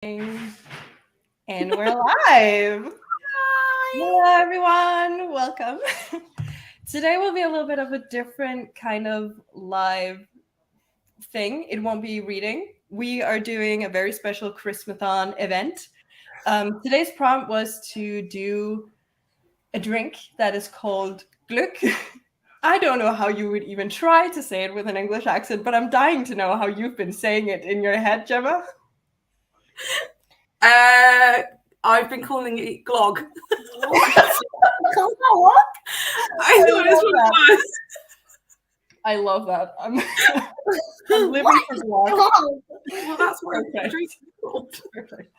And we're live. Hi. Hello, everyone. Welcome. Today will be a little bit of a different kind of live thing. It won't be reading. We are doing a very special CHRISTMATHON event. Today's prompt was to do a drink that is called Glögg. I don't know how you would even try to say it with an English accent, but I'm dying to know how you've been saying it in your head, Gemma. I've been calling it Glögg. What? I thought this one was. I love that. I'm living for Glögg. Well, that's what Okay. it's called. Perfect.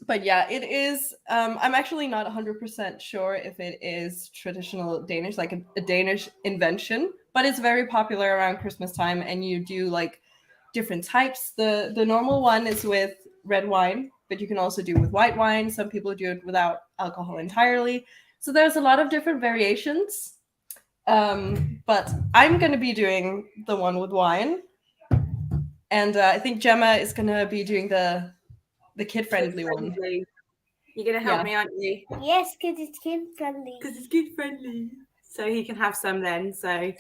But yeah, it is. I'm actually not 100% sure if it is traditional Danish, like a Danish invention, but it's very popular around Christmas time, and you do like different types. The normal one is with red wine, but you can also do with white wine. Some people do it without alcohol entirely. So there's a lot of different variations. But I'm going to be doing the one with wine. And I think Gemma is going to be doing the kid-friendly one. You're going to help me, aren't you? Yes, because it's kid-friendly. Because it's kid-friendly. So he can have some then. So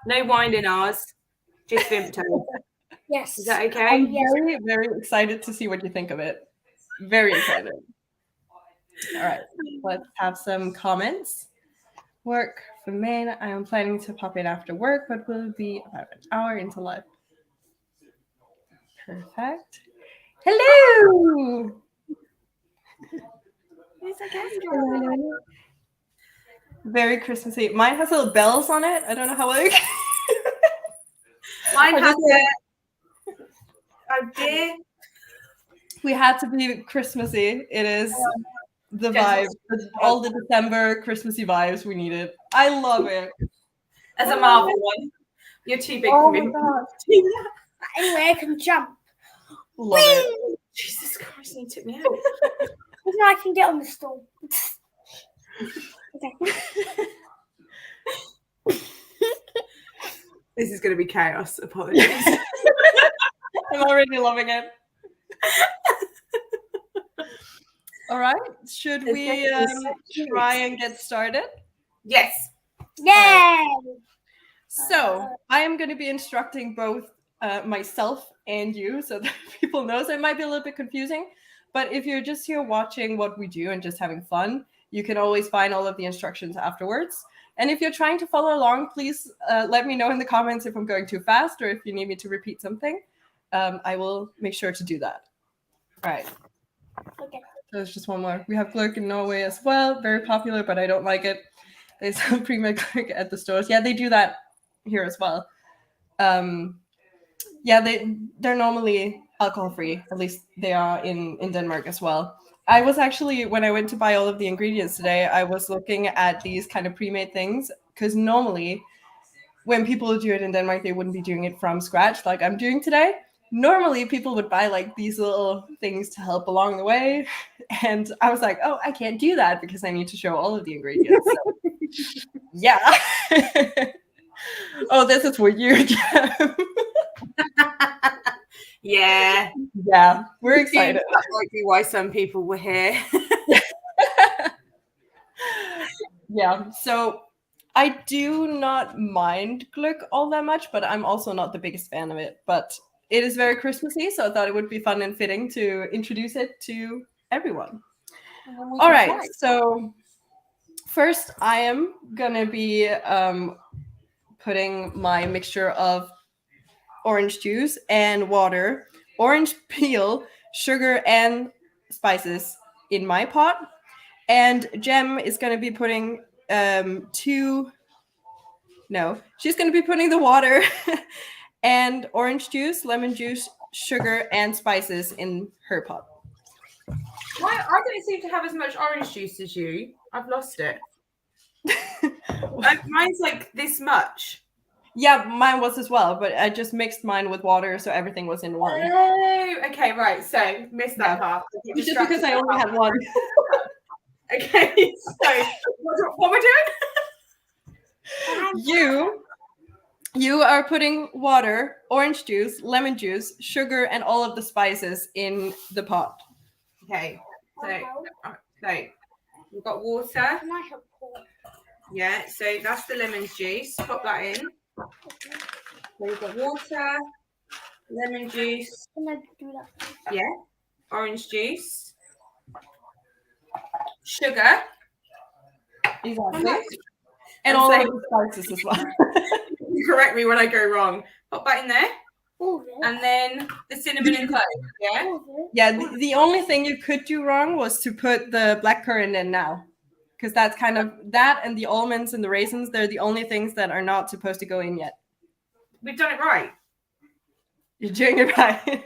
no wine in ours, just Vimto. Yes. Is that okay? I'm very, very excited to see what you think of it. Very excited. All right, let's have some comments. Work for Maine. I am planning to pop in after work, but will be about an hour into live. Perfect. Hello. It's okay. Very Christmassy. Mine has little bells on it. I don't know how like. Mine has it. Oh dear. We had to be Christmassy. It is the vibe. All the December Christmassy vibes we needed. I love it. As a Marvel one. You're too big for me. Anyway, I can jump. Love it. Jesus Christ, you took me out. Now I can get on the stool. Okay. This is going to be chaos. Apologies. I'm already loving it. All right. Should we try and get started? Yes. Yay! So I am going to be instructing both myself and you, so that people know. So it might be a little bit confusing, but if you're just here watching what we do and just having fun, you can always find all of the instructions afterwards. And if you're trying to follow along, please let me know in the comments if I'm going too fast or if you need me to repeat something. I will make sure to do that. All right. Okay. There's just one more. We have Glögg in Norway as well. Very popular, but I don't like it. They sell pre-made Glögg at the stores. Yeah, they do that here as well. Yeah, they're normally alcohol-free. At least they are in Denmark as well. I was actually, when I went to buy all of the ingredients today, I was looking at these kind of pre-made things, because normally when people do it in Denmark, they wouldn't be doing it from scratch like I'm doing today. Normally people would buy like these little things to help along the way. And I was like, oh, I can't do that because I need to show all of the ingredients. So, yeah. Oh, this is for you, Jeff. Yeah. Yeah, we're excited. That might be why some people were here. Yeah, so I do not mind Glögg all that much, but I'm also not the biggest fan of it. But it is very Christmassy, so I thought it would be fun and fitting to introduce it to everyone. All right, so first I am gonna be putting my mixture of orange juice and water, orange peel, sugar, and spices in my pot. And Jem is going to be putting she's going to be putting the water and orange juice, lemon juice, sugar, and spices in her pot. Why? I don't seem to have as much orange juice as you. I've lost it. Mine's like this much. Yeah, mine was as well, but I just mixed mine with water, so everything was in one. Oh, okay, right. So missed that part. It's just because I only had one. Okay, so what am I doing? You You are putting water, orange juice, lemon juice, sugar, and all of the spices in the pot. Okay. So, Wow. we've got water. Can I help pour? Yeah. So that's the lemon juice. Pop that in. So we've got water, lemon juice, Can I do that? yeah, orange juice, sugar. Exactly. And And all so- of the spices as well. Correct me when I go wrong. Pop that in there. All of it. And then the cinnamon and clove. Yeah. All of it. Yeah, the only thing you could do wrong was to put the blackcurrant in now. Because that's kind of that and the almonds and the raisins, they're the only things that are not supposed to go in yet. We've done it right. You're doing it right.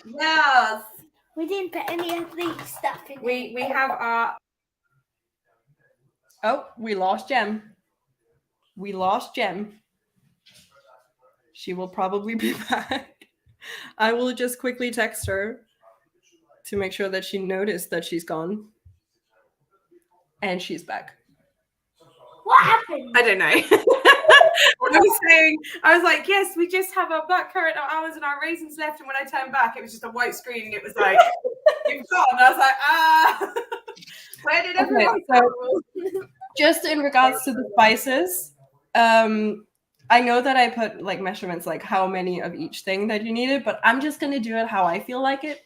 Yes. We didn't put any of these stuff in. We have our Oh, we lost Jem. We lost Jem. She will probably be back. I will just quickly text her to make sure that she noticed that she's gone. And she's back. What happened? I don't know. I was like, yes, we just have our blackcurrant, our almonds, and our raisins left. And when I turned back, it was just a white screen, and it was like, you've gone. I was like, where did everyone go? Just in regards to the spices, I know that I put like measurements, like how many of each thing that you needed, but I'm just gonna do it how I feel like it.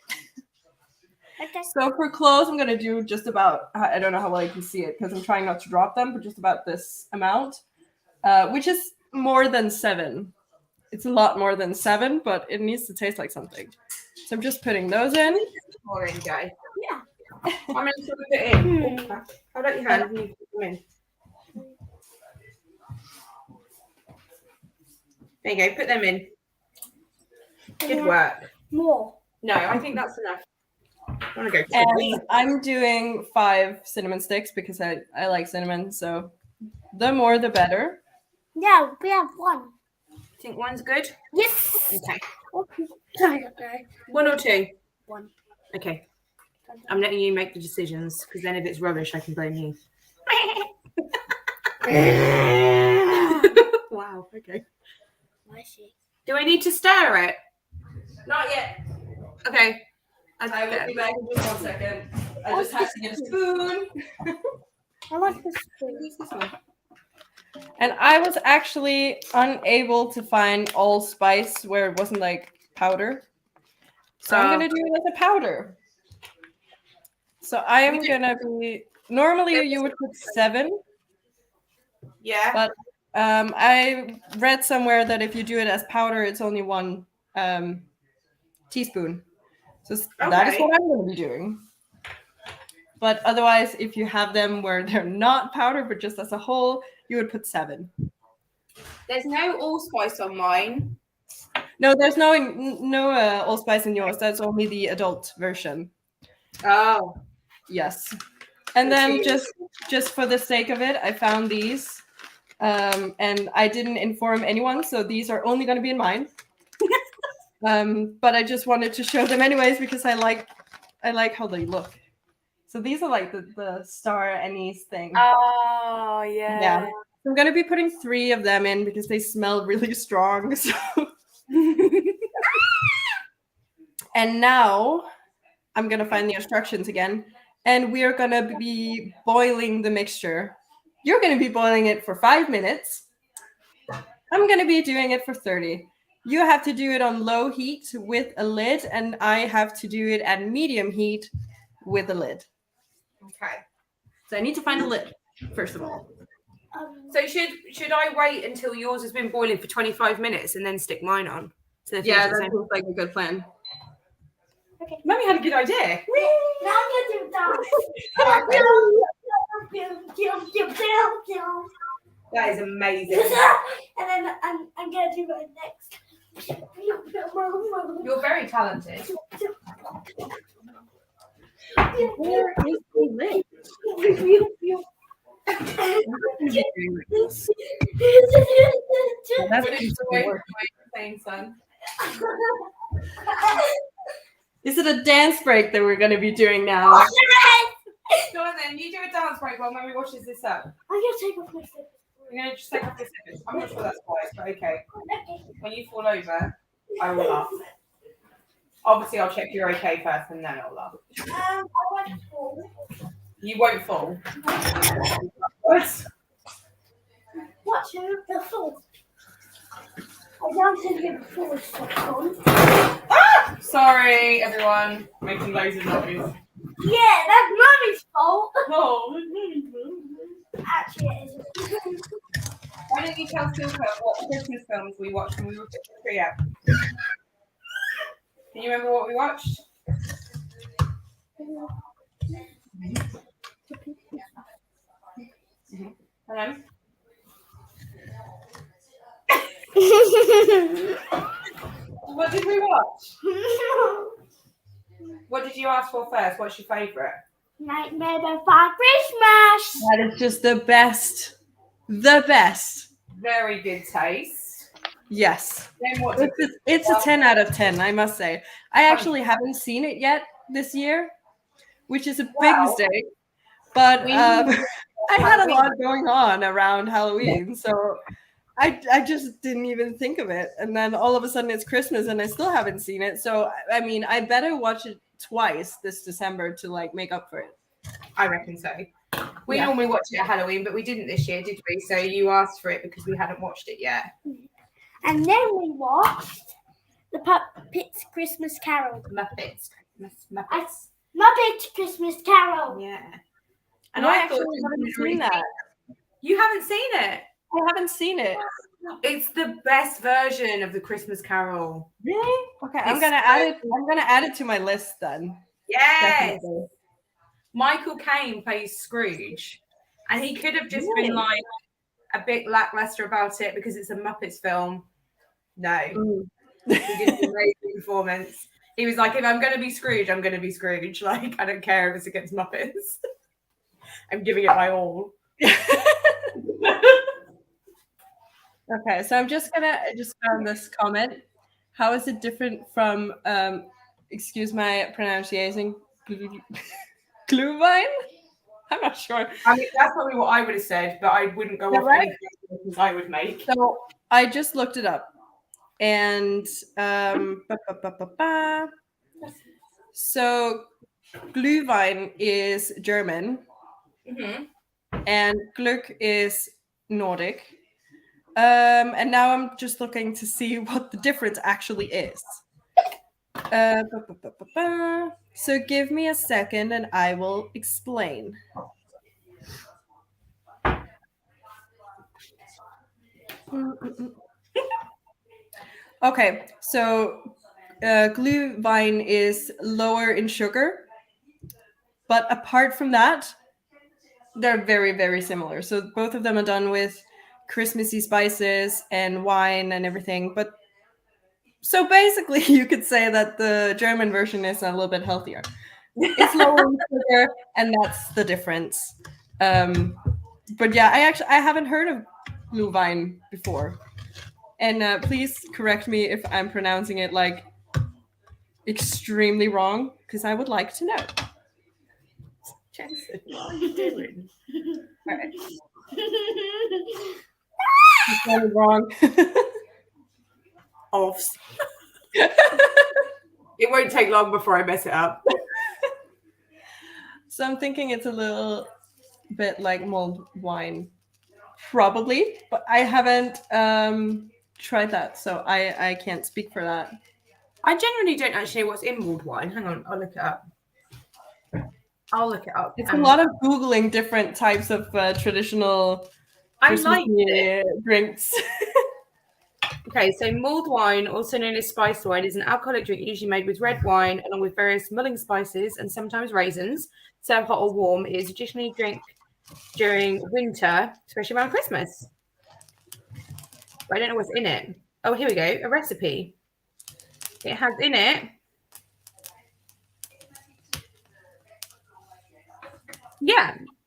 Okay. So for cloves, I'm gonna do just about, I don't know how well you can see it because I'm trying not to drop them, but just about this amount, which is more than 7. It's a lot more than 7, but it needs to taste like something. So I'm just putting those in. Pouring, guys. Yeah. How many should we put in? How about your hand? You put them in. There you go. Put them in. Good work. More. No, I think that's enough. I want to go. And I'm doing 5 cinnamon sticks because I like cinnamon. So the more, the better. Yeah, we have one. Think one's good? Yes. Okay. Okay. 1 or 2? One. Okay. I'm letting you make the decisions because then if it's rubbish, I can blame you. Wow. Okay. Do I need to stir it? Not yet. Okay. I will be back in just 1 second. I just have to get a spoon. I like this food. This one. And I was actually unable to find allspice where it wasn't like powder. So I'm going to do it as a powder. So I am going to be, normally you would put 7, Yeah. but I read somewhere that if you do it as powder, it's only 1 teaspoon. So that is Okay. what I'm going to be doing. But otherwise, if you have them where they're not powder, but just as a whole, you would put 7. There's no allspice on mine. No, there's no allspice in yours. That's only the adult version. Oh. Yes. And then just for the sake of it, I found these. And I didn't inform anyone, so these are only going to be in mine. But I just wanted to show them anyways because I like how they look. So these are like the star anise thing. Oh, yeah. Yeah. I'm going to be putting 3 of them in because they smell really strong. So. And now I'm going to find the instructions again. And we are going to be boiling the mixture. You're going to be boiling it for 5 minutes. I'm going to be doing it for 30. You have to do it on low heat with a lid. And I have to do it at medium heat with a lid. Okay. So I need to find a lid, first of all. So should I wait until yours has been boiling for 25 minutes and then stick mine on? So Yeah, that seems like a good plan. Okay. Mummy had a good idea. Now I'm gonna do that. That is amazing. And then I'm gonna do my next. You're very talented. Where is the lid? That's Son. Is it a dance break that we're going to be doing now? Go on then, you do a dance break while Mummy washes this up. I'm gonna take off my slippers. You're gonna just take off your slippers. I'm not sure that's wise, but okay. When you fall over, I will laugh. Obviously, I'll check you're okay first, and then I'll laugh. I want to fall. You won't fall. What? Watch the fall. I don't think it falls so fun. Ah! Sorry, everyone. Making loads of noise. Yeah, that's Mummy's fault. Oh. Actually, it isn't. Why don't you tell Silka what Christmas films we watched when we were putting the tree up? Can you remember what we watched? Hello? What did we watch? What did you ask for first? What's your favourite? Nightmare Before Christmas. That is just the best. The best. Very good taste. Yes. Then what did It's a 10 out of 10, I must say. I actually haven't seen it yet this year, which is a big mistake. But I had a lot going on around Halloween, so I just didn't even think of it. And then all of a sudden it's Christmas and I still haven't seen it. So, I mean, I better watch it twice this December to like make up for it. I reckon so. We normally watch it at Halloween, but we didn't this year, did we? So you asked for it because we hadn't watched it yet. And then we watched the Muppets Christmas Carol. Muppets. Muppets Christmas Carol. Yeah. And I actually haven't seen that. You haven't seen it? I haven't seen it. It's the best version of the Christmas Carol. Really? Okay, I'm It's gonna add it. I'm gonna add it to my list then. Yes. Definitely. Michael Caine plays Scrooge, and he could have just been like a bit lackluster about it because it's a Muppets film. No, he did an amazing performance. He was like, if I'm going to be Scrooge, I'm going to be Scrooge. Like, I don't care if it's against Muppets. I'm giving it my all. Okay, so I just found this comment. How is it different from excuse my pronunciation, Glühwein? I'm not sure. I mean, that's probably what I would have said, but I wouldn't go off anything because I would make. So I just looked it up, and so Glühwein is German, and Glögg is Nordic. And now I'm just looking to see what the difference actually is. So give me a second and I will explain. Okay, so Glühwein is lower in sugar, but apart from that, they're very, very similar. So both of them are done with Christmassy spices and wine and everything. But so basically, you could say that the German version is a little bit healthier. It's lower in sugar, and that's the difference. But yeah, I haven't heard of Glühwein before. And please correct me if I'm pronouncing it like extremely wrong, because I would like to know. Jensen, what are you doing? All right. It's really wrong. Offs. It won't take long before I mess it up. So I'm thinking it's a little bit like mulled wine, probably, but I haven't tried that, so I can't speak for that. I genuinely don't actually know what's in mulled wine. Hang on, I'll look it up. It's a lot of Googling different types of traditional Christmassy drinks. Okay, so mulled wine, also known as spiced wine, is an alcoholic drink usually made with red wine along with various mulling spices and sometimes raisins. Served hot or warm, it is traditionally drink during winter, especially around Christmas. But I don't know what's in it. Oh, here we go, a recipe. It has in it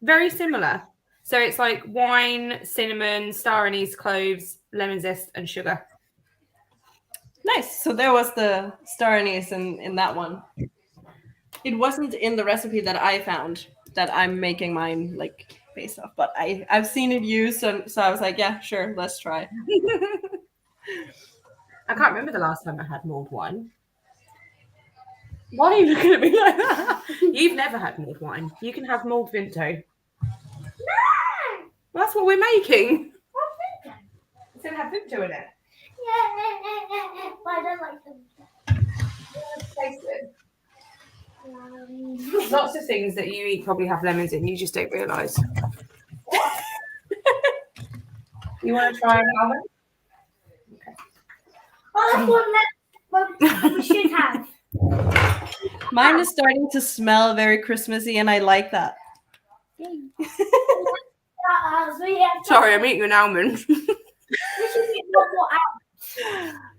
very similar. So it's like wine, cinnamon, star anise, cloves, lemon zest, and sugar. Nice. So there was the star anise in that one. It wasn't in the recipe that I found that I'm making mine like based off, but I've seen it used, so I was like, yeah, sure, let's try. I can't remember the last time I had mulled wine. Why are you looking at me like that? You've never had mulled wine. You can have mulled Vinto. No! That's what we're making. What's it? It's going to have Vinto in it. Yeah. But I don't like them. Taste it. Lots of things that you eat probably have lemons in. You just don't realise. You want to try an almond? Oh, that's one that we should have. Mine is starting to smell very Christmassy, and I like that. Sorry, I'm eating an almond.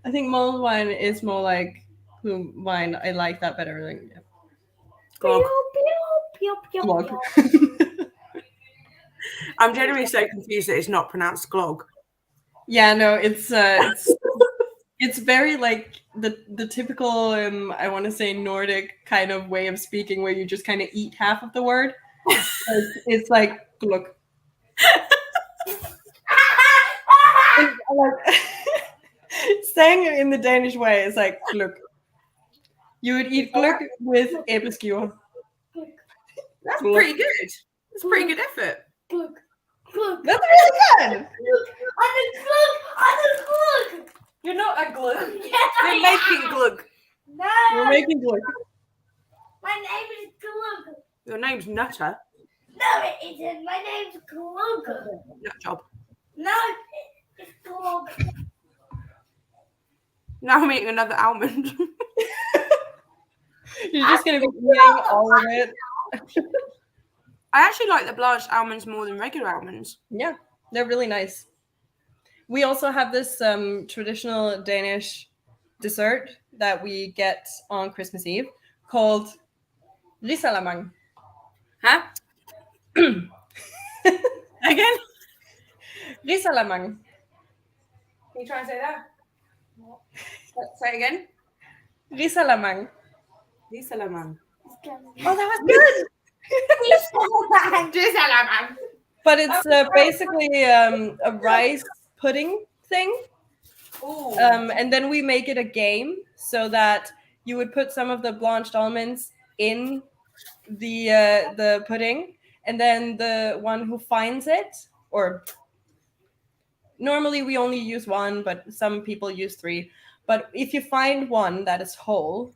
I think mulled wine is more like plume wine. I like that better than Glögg. Glögg. I'm generally so confused that it's not pronounced Glögg. Yeah, no, it's very like the typical I want to say Nordic kind of way of speaking where you just kind of eat half of the word. It's like Glögg. Saying it in the Danish way is like Glögg. You would eat Glögg with æbleskiver. That's pretty good. That's pretty good effort. Glögg. That's really good. I'm a glögg. You're not a Glögg. Yes, You're making Glögg. No. We're making Glögg. My name is Glögg. Your name's Nutter. No, it isn't. My name's Glögg. Nut job. No, it's Glögg. Now I'm eating another almond. You're just going to be eating all of it. I actually like the blanched almonds more than regular almonds. Yeah, they're really nice. We also have this traditional Danish dessert that we get on Christmas Eve called risalamang. Huh? Again? Risalamang. Can you try and say that? Say it again. Risalamang. Risalamang. Oh, that was good. Risalamang. But it's basically a rice pudding thing. And then we make it a game so that you would put some of the blanched almonds in the pudding, and then the one who finds it, or normally we only use one, but some people use 3. But if you find one that is whole,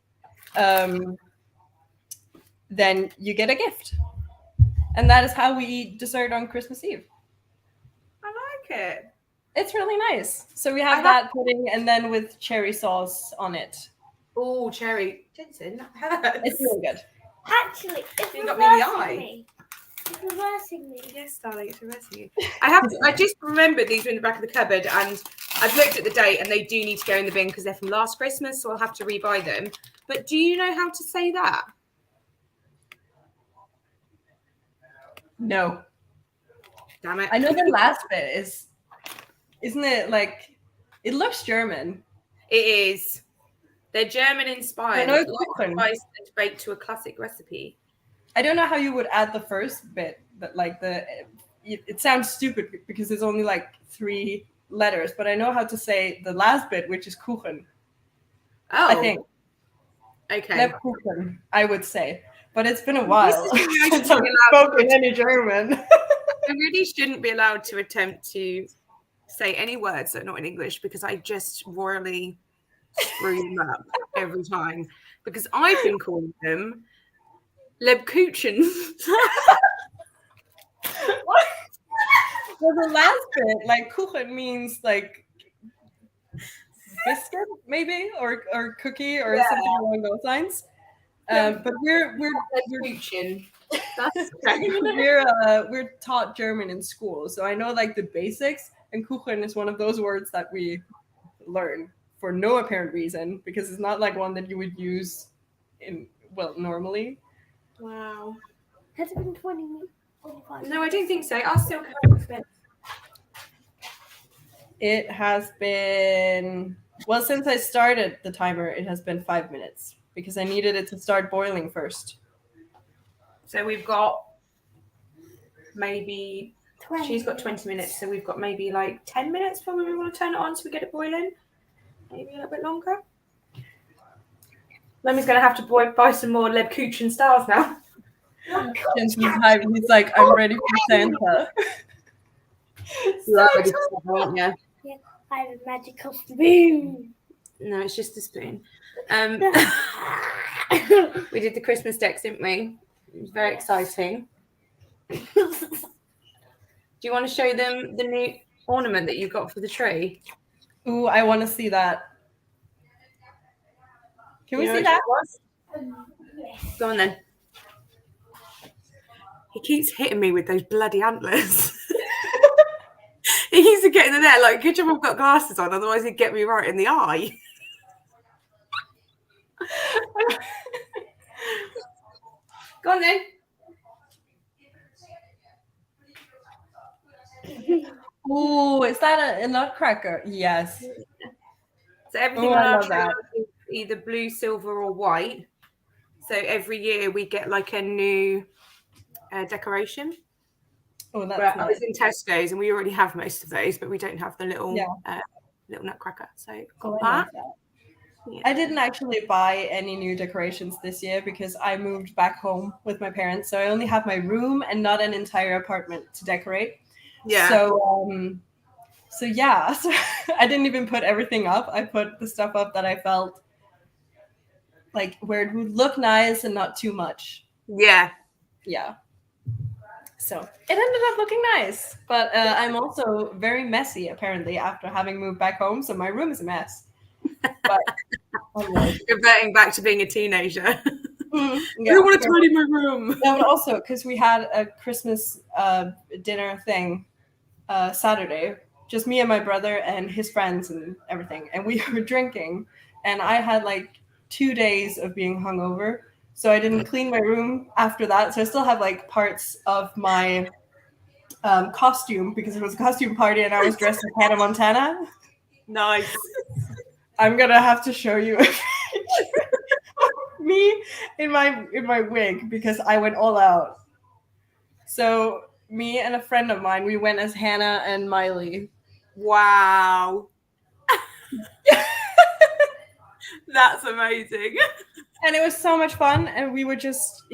then you get a gift. And that is how we eat dessert on Christmas Eve. I like it. It's really nice. So we have that pudding and then with cherry sauce on it. Oh, cherry. Jensen, that hurts. It's really good. Actually, it's You got me in the eye. reversing me. It's reversing me. Yes, darling, it's reversing you. I just remembered these were in the back of the cupboard, and I've looked at the date, and they do need to go in the bin because they're from last Christmas, so I'll have to rebuy them. But do you know how to say that? No. Damn it. I know the last bit isn't it like, it looks German. It is. They're German inspired. I know Light spice and baked to a classic recipe. I don't know how you would add the first bit, but like it sounds stupid because it's only like 3 letters, but I know how to say the last bit, which is Kuchen. Oh. I think. Okay. Lebkuchen, I would say. But it's been a while since I've allowed spoken any German. I really shouldn't be allowed to attempt to say any words that are not in English because I just royally screw them up every time. Because I've been calling them Lebkuchens. Well, the last bit, like Kuchen means like biscuit, maybe, or cookie, or something along those lines. But we're Lebkuchen. That's we're taught German in school, so I know like the basics. And Kuchen is one of those words that we learn for no apparent reason because it's not like one that you would use normally. Wow. Has it been 20 minutes? 25 No, I don't think so. I'll still come up. It has been, well, since I started the timer, it has been 5 minutes because I needed it to start boiling first. So we've got maybe 20. she's got 20 minutes, so we've got maybe like 10 minutes before we want to turn it on so we get it boiling. Maybe a little bit longer. Lemmy's going to have to buy some more Lebkuchen stars now. Jensen's hype. He's like, I'm ready for Santa. You're ready for Santa, aren't you? Yeah, I have a magical spoon. No, it's just a spoon. We did the Christmas decks, didn't we? It was very exciting. Do you want to show them the new ornament that you got for the tree? Ooh, I want to see that. Can we see that? Yes. Go on then. He keeps hitting me with those bloody antlers. He keeps getting in there. Like, good job I've got glasses on, otherwise he'd get me right in the eye. Go on then. Ooh, is that a nutcracker? Yes. So everything Oh, on I our love tree that. is either blue, silver, or white. So every year we get like a new decoration. Oh, that's But I nice. was in Tesco's and we already have most of those, but we don't have the little Yeah. little nutcracker. So Oh, got I that. love that. Yeah. I didn't actually buy any new decorations this year because I moved back home with my parents. So I only have my room and not an entire apartment to decorate. Yeah. So yeah, so I didn't even put everything up. I put the stuff up that I felt like where it would look nice and not too much. Yeah. Yeah. So it ended up looking nice, but I'm also very messy apparently after having moved back home. So my room is a mess. But reverting back to being a teenager. yeah. I don't want to tidy my room. No, but also because we had a Christmas dinner thing Saturday, just me and my brother and his friends and everything, and we were drinking, and I had like 2 days of being hungover, so I didn't clean my room after that. So I still have like parts of my costume because it was a costume party and I was dressed as Hannah Montana. Nice. I'm gonna have to show you a picture of me in my wig because I went all out. So me and a friend of mine, we went as Hannah and Miley. Wow. That's amazing. And it was so much fun, and we were just,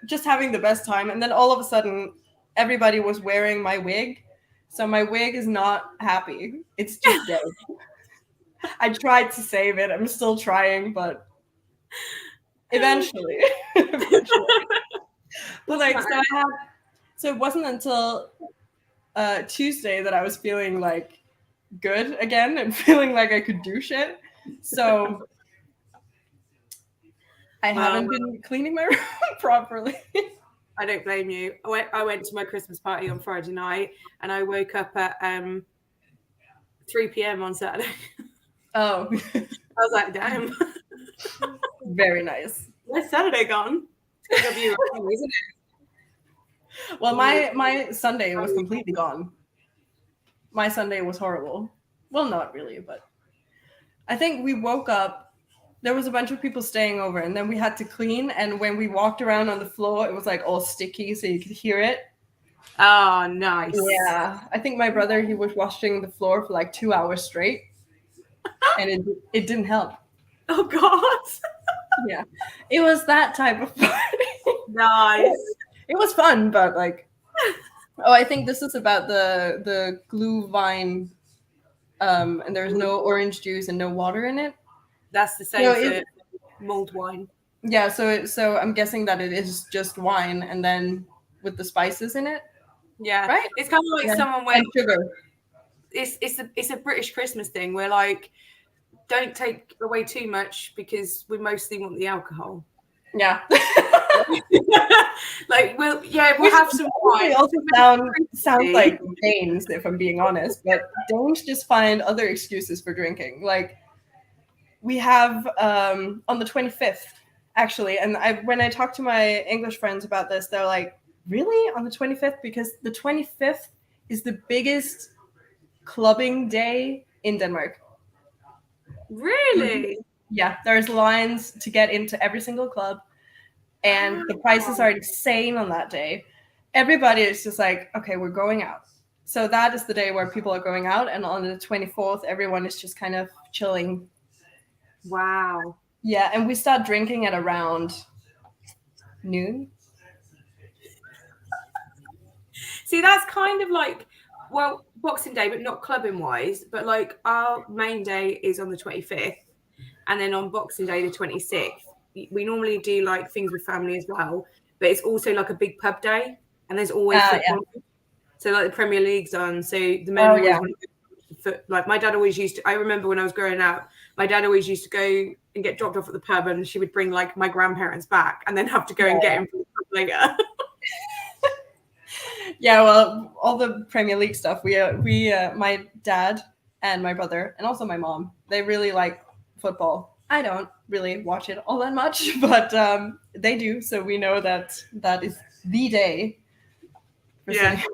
just having the best time. And then all of a sudden, everybody was wearing my wig. So my wig is not happy. It's just dead. I tried to save it. I'm still trying, but eventually. But like, so it wasn't until Tuesday that I was feeling like good again and feeling like I could do shit. So I haven't been cleaning my room properly. I don't blame you. I went to my Christmas party on Friday night and I woke up at 3 p.m. on Saturday. Oh. I was like, damn. Very nice. Where's Saturday gone? It's gonna be wrong, isn't it? Well, my Sunday was completely gone. My Sunday was horrible. Well, not really, but I think we woke up, there was a bunch of people staying over, and then we had to clean, and when we walked around on the floor, it was like all sticky, so you could hear it. Oh, nice. Yeah. I think my brother, he was washing the floor for like 2 hours straight, and it didn't help. Oh, God. Yeah. It was that type of party. Nice. It was fun, but like, oh, I think this is about the glue vine, and there's no orange juice and no water in it. That's the same for mulled wine. Yeah, so I'm guessing that it is just wine and then with the spices in it. Yeah, right. It's kind of like someone went. And sugar. It's a British Christmas thing where like don't take away too much because we mostly want the alcohol. Yeah. Like we'll have some wine. They also sounds like Danes, if I'm being honest, but Danes just find other excuses for drinking. Like we have on the 25th actually, and when I talk to my English friends about this, they're like, really, on the 25th? Because the 25th is the biggest clubbing day in Denmark. Really? Yeah, there's lines to get into every single club, and the prices are insane on that day. everybody is just like, okay, we're going out. So that is the day where people are going out, and on the 24th, everyone is just kind of chilling. Wow. Yeah, and we start drinking at around noon. See, that's kind of like, well, Boxing Day, but not clubbing wise. But like our main day is on the 25th, and then on Boxing Day, the 26th, we normally do like things with family as well. But it's also like a big pub day, and there's always football. Yeah. So like the Premier League's on, so the men always want to go foot. Like my dad always used to. I remember when I was growing up, my dad always used to go and get dropped off at the pub, and she would bring like my grandparents back, and then have to go and get him from the pub later. Yeah, well, all the Premier League stuff. We my dad and my brother and also my mom, they really like football. I don't really watch it all that much, but they do. So we know that is the day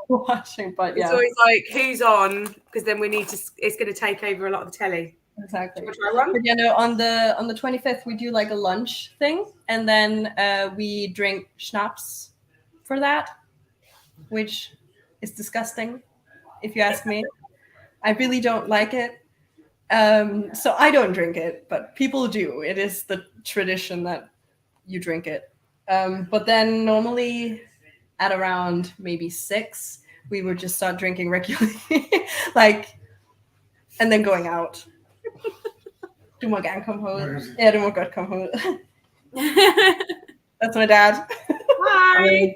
for watching. But it's always like who's on, because then we need to. It's going to take over a lot of the telly. Exactly. But, on the 25th we do like a lunch thing, and then we drink schnapps for that, which is disgusting, if you ask me. I really don't like it. So I don't drink it, but people do. It is the tradition that you drink it. But then normally at around maybe 6, we would just start drinking regularly, and then going out. Du må gerne komme herud. Yeah, du må godt komme herud. That's my dad. Hi.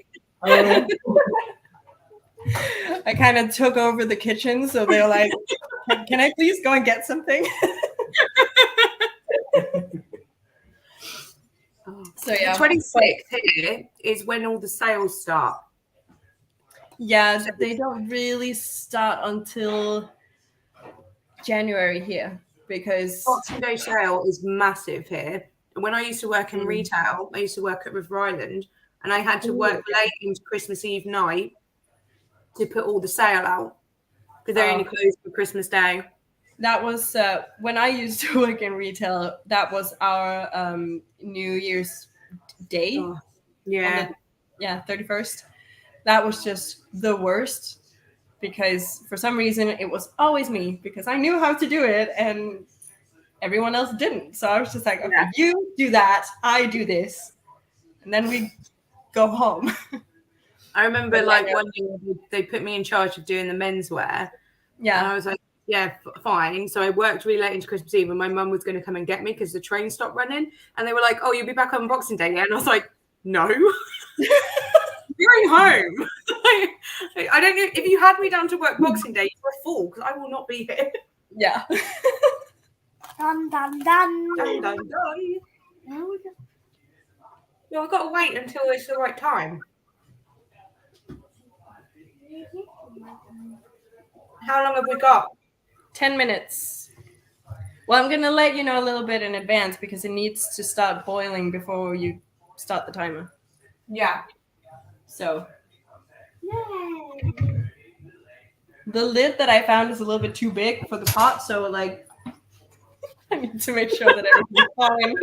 I kind of took over the kitchen, so they were like, can I please go and get something? So yeah. 26th here is when all the sales start. Yeah, they don't really start until January here, because Boxing Day sale is massive here. And when I used to work in retail, I used to work at River Island, and I had to work late into Christmas Eve night to put all the sale out, because they're only closed for Christmas Day. That was when I used to work in retail. That was our New Year's Day. Oh, yeah. 31st. That was just the worst, because for some reason it was always me, because I knew how to do it and everyone else didn't. So I was just like, okay, you do that, I do this, and then we go home. I remember one year they put me in charge of doing the menswear. Yeah. And I was like, yeah, fine. So I worked really late into Christmas Eve, and my mum was going to come and get me because the train stopped running. And they were like, oh, you'll be back on Boxing Day, yeah? And I was like, no. You're home. I don't know. If you had me down to work Boxing Day, you're a fool, because I will not be here. Yeah. Dun, dun, dun. Dun, dun, dun. No, I've got to wait until it's the right time. How long have we got? 10 minutes. Well, I'm going to let you know a little bit in advance, because it needs to start boiling before you start the timer. Yeah. So. Yay. The lid that I found is a little bit too big for the pot, so like I need to make sure that everything's fine.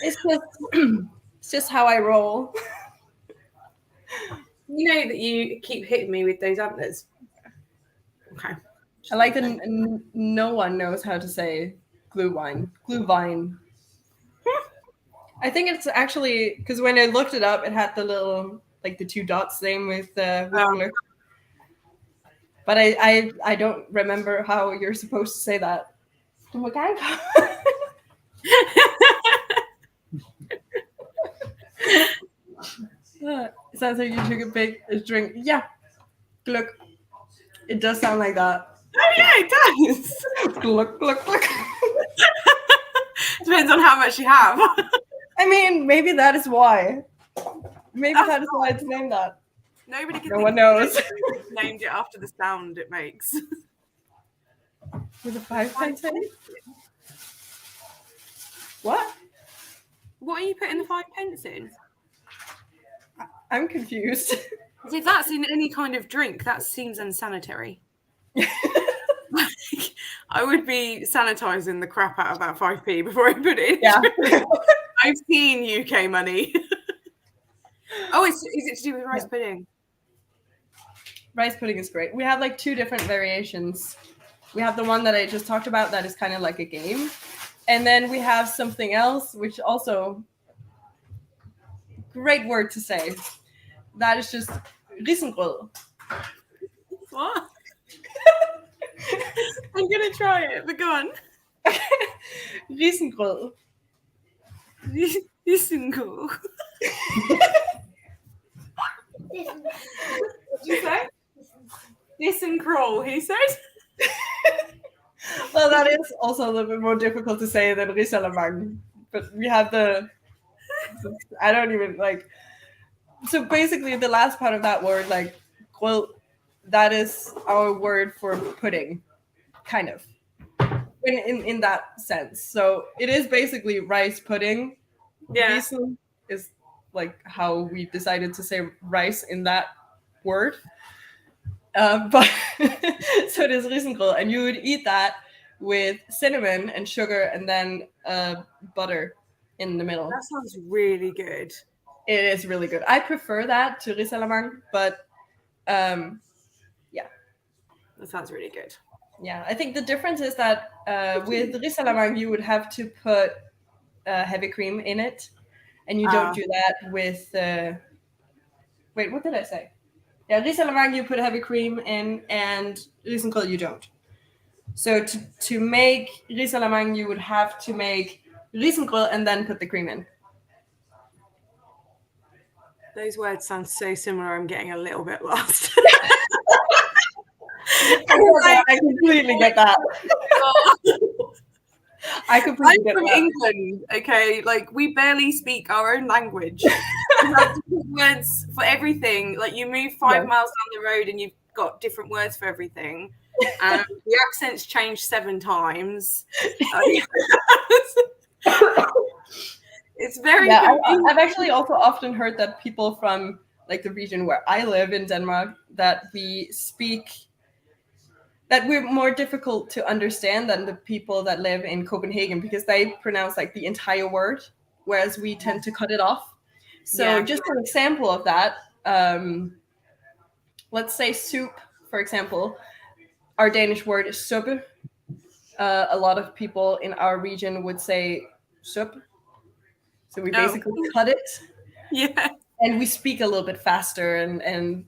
It's just how I roll. You know that you keep hitting me with those antlers. Okay. I like that no one knows how to say glühwein. Glühwein. I think it's actually, because when I looked it up, it had the little, like the 2 dots thing with Glögg. But I don't remember how you're supposed to say that. Oh my God. It sounds like you took a big drink. Yeah. Glögg. It does sound like that. Oh yeah, it does. Glögg, glögg, glögg. Depends on how much you have. I mean, maybe that is why. Maybe that is why it's named that. Nobody can. No one knows. Named it after the sound it makes. With a 5-pence in? What? What are you putting the 5 pence in? I'm confused. If that's in any kind of drink, that seems unsanitary. I would be sanitizing the crap out of that 5p before I put it in. Yeah. I've seen UK money. Oh, is it to do with rice pudding? rice pudding is great. We have like 2 different variations. We have the one that I just talked about that is kind of like a game. And then we have something else, which also great word to say. That is just riesengroll. What? I'm gonna try it, but go on. Riesengroll. Riesengroll. What'd you say? Riesengroll, he said. Well, that is also a little bit more difficult to say than risalamang. But we have I don't even like. So basically, the last part of that word, like, well, that is our word for pudding, kind of, in that sense. So it is basically rice pudding. Yeah. Riesel is like how we decided to say rice in that word. But so it is riesengroll, and you would eat that with cinnamon and sugar, and then butter in the middle. That sounds really good. It is really good. I prefer that to risalamang, but yeah. That sounds really good. Yeah, I think the difference is that with risalamang you would have to put heavy cream in it, and you don't do that with. Wait, what did I say? Yeah, risalamang you put heavy cream in, and riesengroll you don't. So to make risalamang you would have to make riesengroll and then put the cream in. Those words sound so similar. I'm getting a little bit lost. I completely get that. I completely get I'm from that. England, okay? Like, we barely speak our own language. We have different words for everything. Like, you move 5 miles down the road and you've got different words for everything. And the accents change 7 times. It's very confusing. I've actually also often heard that people from like the region where I live in Denmark, that we're more difficult to understand than the people that live in Copenhagen, because they pronounce like the entire word, whereas we tend to cut it off. So just an example of that, let's say soup, for example. Our Danish word is suppe. A lot of people in our region would say sup. So we basically cut it. Yeah. And we speak a little bit faster and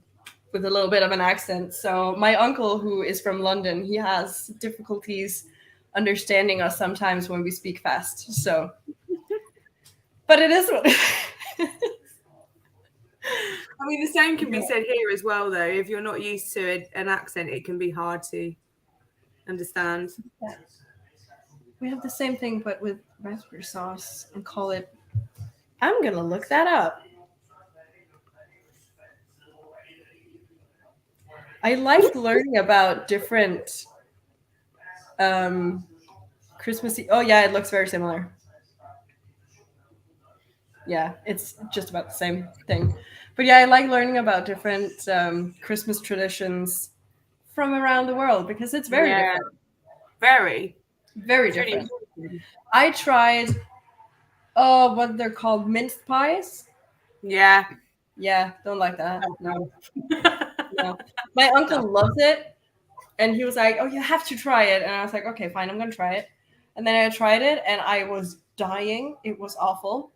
with a little bit of an accent. So my uncle, who is from London, he has difficulties understanding us sometimes when we speak fast. So, but it is what it is. I mean, the same can be said here as well, though. If you're not used to an accent, it can be hard to understand. Yeah. We have the same thing, but with raspberry sauce, and call it. I'm gonna look that up. I like learning about different Christmassy. Oh yeah, it looks very similar. Yeah, it's just about the same thing. But yeah, I like learning about different Christmas traditions from around the world, because it's very different. Very different. I tried what they're called, minced pies. Yeah, don't like that. No. No. My uncle loves it, and he was like, oh, you have to try it. And I was like, okay, fine, I'm gonna try it. And then I tried it, and I was dying. It was awful.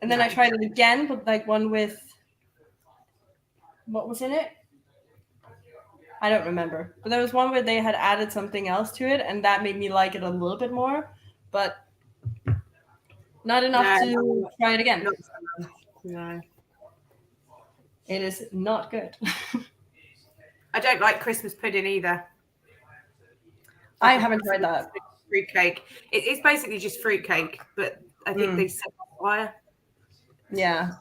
And then I tried it again, but like one with, what was in it? I don't remember. But there was one where they had added something else to it, and that made me like it a little bit more, but not enough to try it again. No. It is not good. I don't like Christmas pudding either. I haven't tried that. Fruitcake. It's basically just fruitcake, but I think they set on fire. Yeah.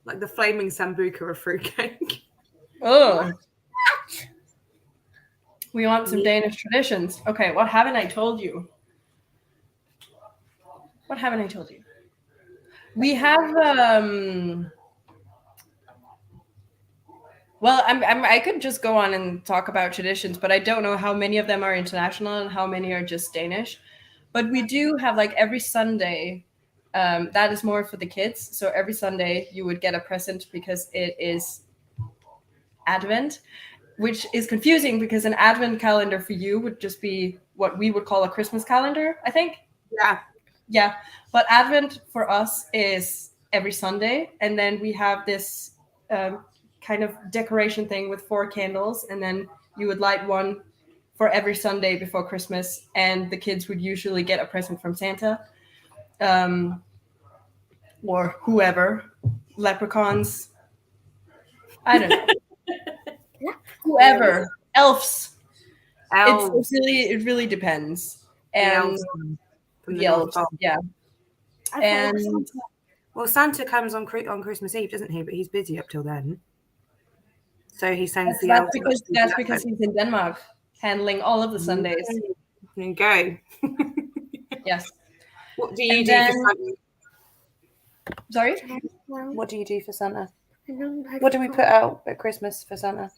Like the flaming sambuca of fruitcake. Oh. We want some Danish traditions. Okay, what haven't I told you? What haven't I told you? We have well, I could just go on and talk about traditions, but I don't know how many of them are international and how many are just Danish. But we do have, like, every Sunday, that is more for the kids. So every Sunday you would get a present because it is Advent. which is confusing because an advent calendar for you would just be what we would call a Christmas calendar, I think. Yeah, but Advent for us is every Sunday, and then we have this kind of decoration thing with 4 candles, and then you would light one for every Sunday before Christmas, and the kids would usually get a present from Santa, or whoever, leprechauns, I don't know, whoever, elves. It really depends, and the elves, yeah. And well, Santa comes on Christmas Eve, doesn't he? But he's busy up till then. So he sends the elves. That's because he's in Denmark, handling all of the Sundays. There you go. Yes. What do you do for Santa? Sorry? What do you do for Santa? What do we put out at Christmas for Santa?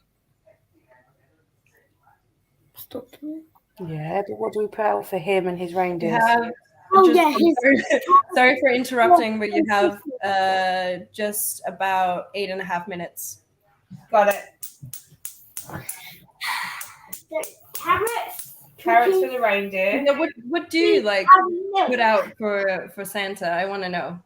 Yeah, but what do we put out for him and his reindeers? Sorry for interrupting, but you have just about 8.5 minutes. Got it. Carrots for the reindeer. Yeah, what do you like put out for Santa? I want to know.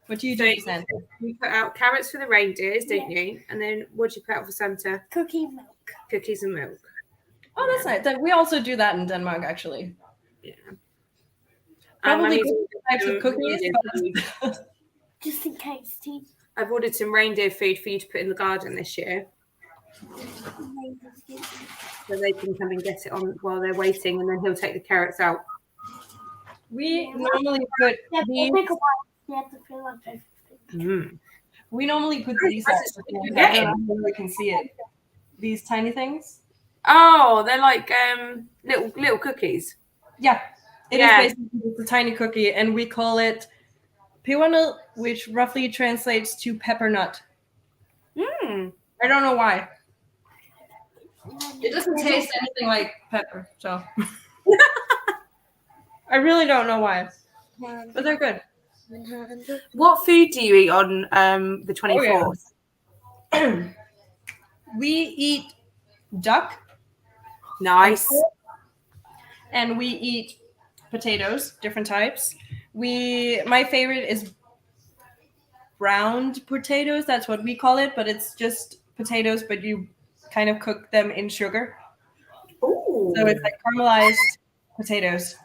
What do you do for Santa? You put out carrots for the reindeers, don't you? And then what do you put out for Santa? Cookie milk. Cookies and milk. Oh, that's nice. We also do that in Denmark, actually. Yeah. Probably different types of cookies, but just in case. I've ordered some reindeer food for you to put in the garden this year, so they can come and get it on while they're waiting, and then he'll take the carrots out. We normally put these. We normally put these out. I don't know if we can see it. These tiny things. Oh, they're like little cookies. Yeah, it is basically a tiny cookie, and we call it peanut, which roughly translates to pepper nut. I don't know why. It doesn't taste anything like pepper, so I really don't know why, but they're good. What food do you eat on the 24th? We eat duck. Nice. And we eat potatoes, different types. My favorite is browned potatoes. That's what we call it, but it's just potatoes, but you kind of cook them in sugar. Ooh. So it's like caramelized potatoes.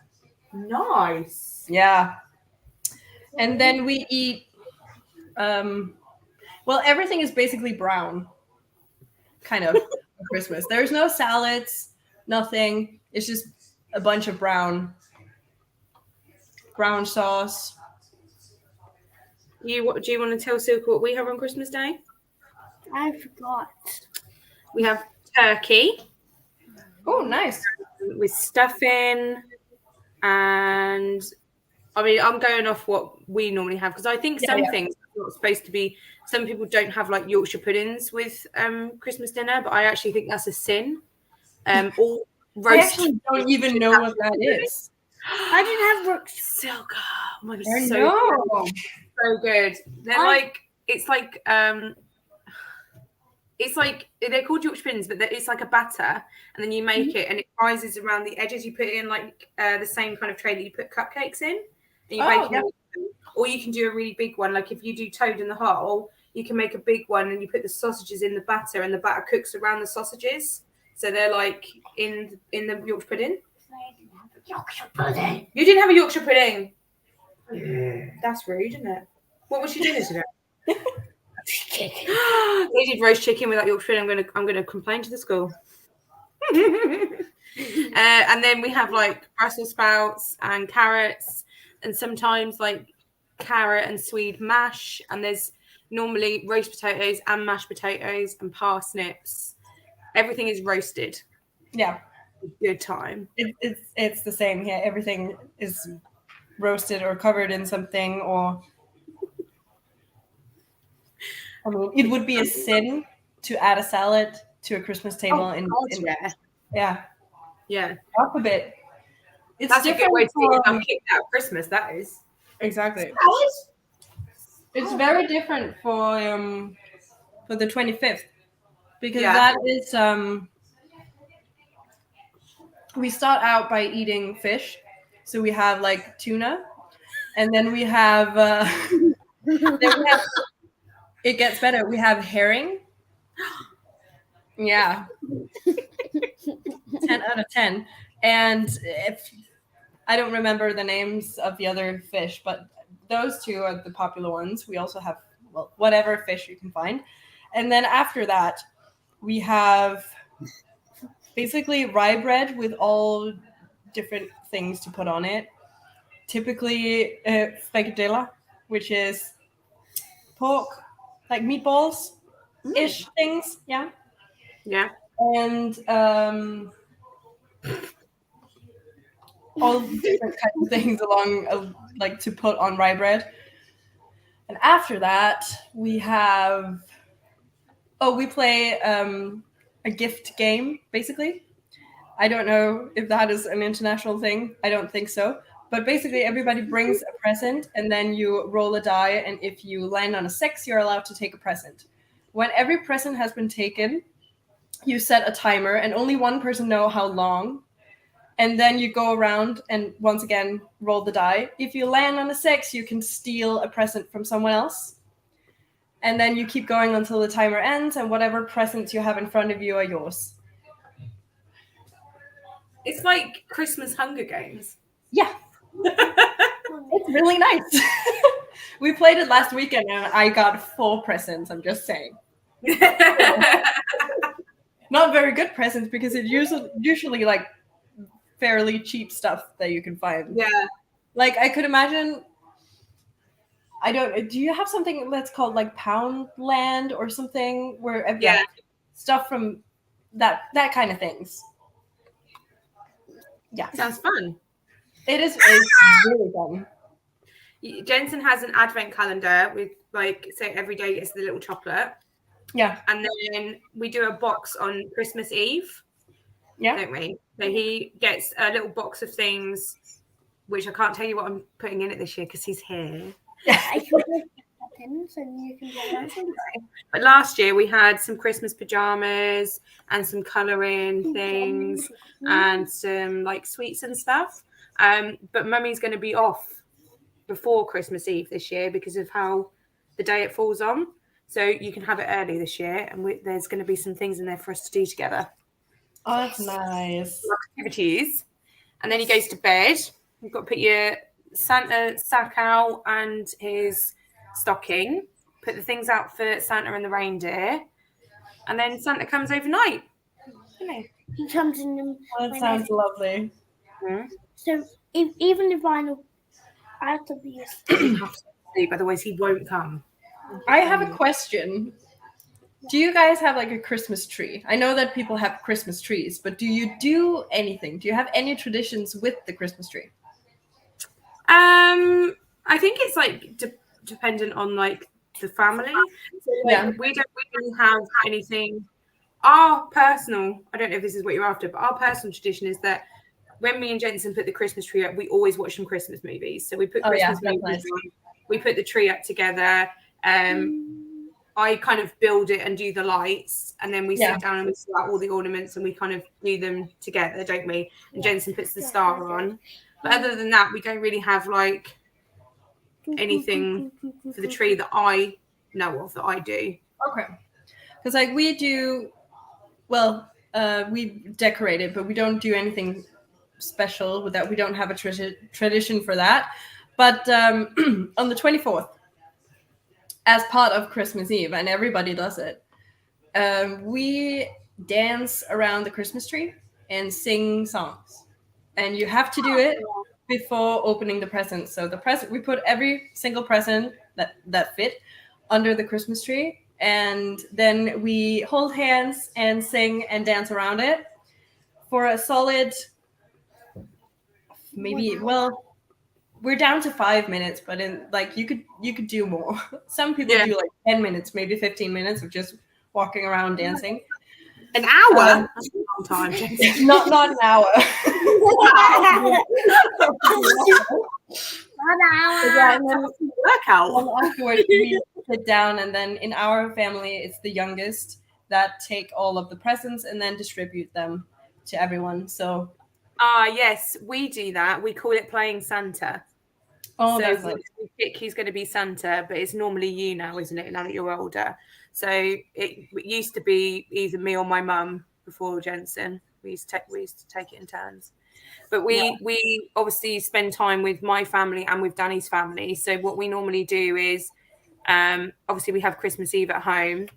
Nice. Yeah. And then we eat, well, everything is basically brown, kind of, for Christmas. There's no salads, nothing. It's just a bunch of brown sauce. Do you want to tell Silke what we have on Christmas Day? I forgot. We have turkey. Oh, nice. With stuffing, and I mean, I'm going off what we normally have because I think some things are not supposed to be. Some people don't have like Yorkshire puddings with Christmas dinner, but I actually think that's a sin. All roast. I actually don't even know what that is. I didn't have roast. Silke. Oh my God, so good. They're it's like they're called Yorkshire puddings, but it's like a batter, and then you make it, and it rises around the edges. You put it in like the same kind of tray that you put cupcakes in, and you bake them. Or you can do a really big one, like if you do toad in the hole, you can make a big one, and you put the sausages in the batter, and the batter cooks around the sausages, so they're like in the Yorkshire pudding. I didn't have a Yorkshire pudding. You didn't have a Yorkshire pudding. That's rude, isn't it? What was she doing today? Chicken. They did roast chicken without Yorkshire pudding. I'm gonna complain to the school. And then we have like Brussels sprouts and carrots, and sometimes like carrot and swede mash. And there's normally roast potatoes and mashed potatoes and parsnips. Everything is roasted. Yeah, good time. It's the same here. Everything is roasted or covered in something, or I mean, it would be a sin to add a salad to a Christmas table. Yeah. Off a bit. That's a good way to get yourself kicked out of Christmas. That is exactly. It's very different for the 25th because that is we start out by eating fish. So we have like tuna, and then we have it gets better. We have herring. Yeah. 10 out of 10. And if I don't remember the names of the other fish, but those two are the popular ones. We also have, well, whatever fish you can find. And then after that, we have basically rye bread with all different things to put on it. Typically, frikadella, which is pork, like meatballs-ish things. Yeah. Yeah. And all different kinds of things along, like to put on rye bread. And after that, we have, we play a gift game, basically. I don't know if that is an international thing. I don't think so. But basically, everybody brings a present, and then you roll a die, and if you land on a 6, you're allowed to take a present. When every present has been taken, you set a timer, and only one person knows how long. And then you go around and once again roll the die. If you land on a 6, you can steal a present from someone else. And then you keep going until the timer ends, and whatever presents you have in front of you are yours. It's like Christmas Hunger Games. Yeah. It's really nice. We played it last weekend and I got 4 presents, I'm just saying. Not very good presents because it's usually like fairly cheap stuff that you can find. Yeah. Like I could imagine, do you have something that's called like Poundland or something where Yeah. stuff from that kind of things. Yeah. Sounds fun. It's really fun. Jensen has an advent calendar with like, so every day gets the little chocolate. Yeah. And then we do a box on Christmas Eve. Yeah. Don't we? So he gets a little box of things, which I can't tell you what I'm putting in it this year because he's here. But last year we had some Christmas pajamas and some colouring things and some like sweets and stuff. But Mummy's going to be off before Christmas Eve this year because of how the day it falls on. So you can have it early this year, and there's going to be some things in there for us to do together. Oh, that's nice. Activities. And then he goes to bed. You've got to put your Santa sack out and his stocking. Put the things out for Santa and the reindeer. And then Santa comes overnight. He comes in. That sounds lovely. Mm-hmm. So even if I have to be You have to sleep, otherwise he won't come. I have a question. Do you guys have like a Christmas tree? I know that people have Christmas trees, but do you do anything? Do you have any traditions with the Christmas tree? I think it's like dependent on like the family. So, like, we don't really have anything. Our personal, I don't know if this is what you're after, but our personal tradition is that when me and Jensen put the Christmas tree up, we always watch some Christmas movies. So we put Christmas movies on, we put the tree up together. I kind of build it and do the lights, and then we sit down and we sort out all the ornaments and we kind of do them together, don't we? And Jensen puts the star on. But other than that, we don't really have like anything for the tree that I know of that I do. Okay. Because like we do, we decorate it, but we don't do anything special with that. We don't have a tradition for that. But on the 24th, as part of Christmas Eve, and everybody does it, we dance around the Christmas tree and sing songs. And you have to do it before opening the presents. So we put every single present that fit under the Christmas tree. And then we hold hands and sing and dance around it for a solid, we're down to 5 minutes, but you could do more. Some people do like 10 minutes, maybe 15 minutes of just walking around dancing. An hour? That's a long time. Not an hour. Workout. Afterwards, we sit down, and then in our family, it's the youngest that take all of the presents and then distribute them to everyone. So Yes, we do that. We call it playing Santa. Oh, So that's nice. we pick who's going to be Santa, but it's normally you now, isn't it? Now that you're older. So it used to be either me or my mum before Jensen. We used to take it in turns. But we obviously spend time with my family and with Danny's family. So what we normally do is obviously we have Christmas Eve at home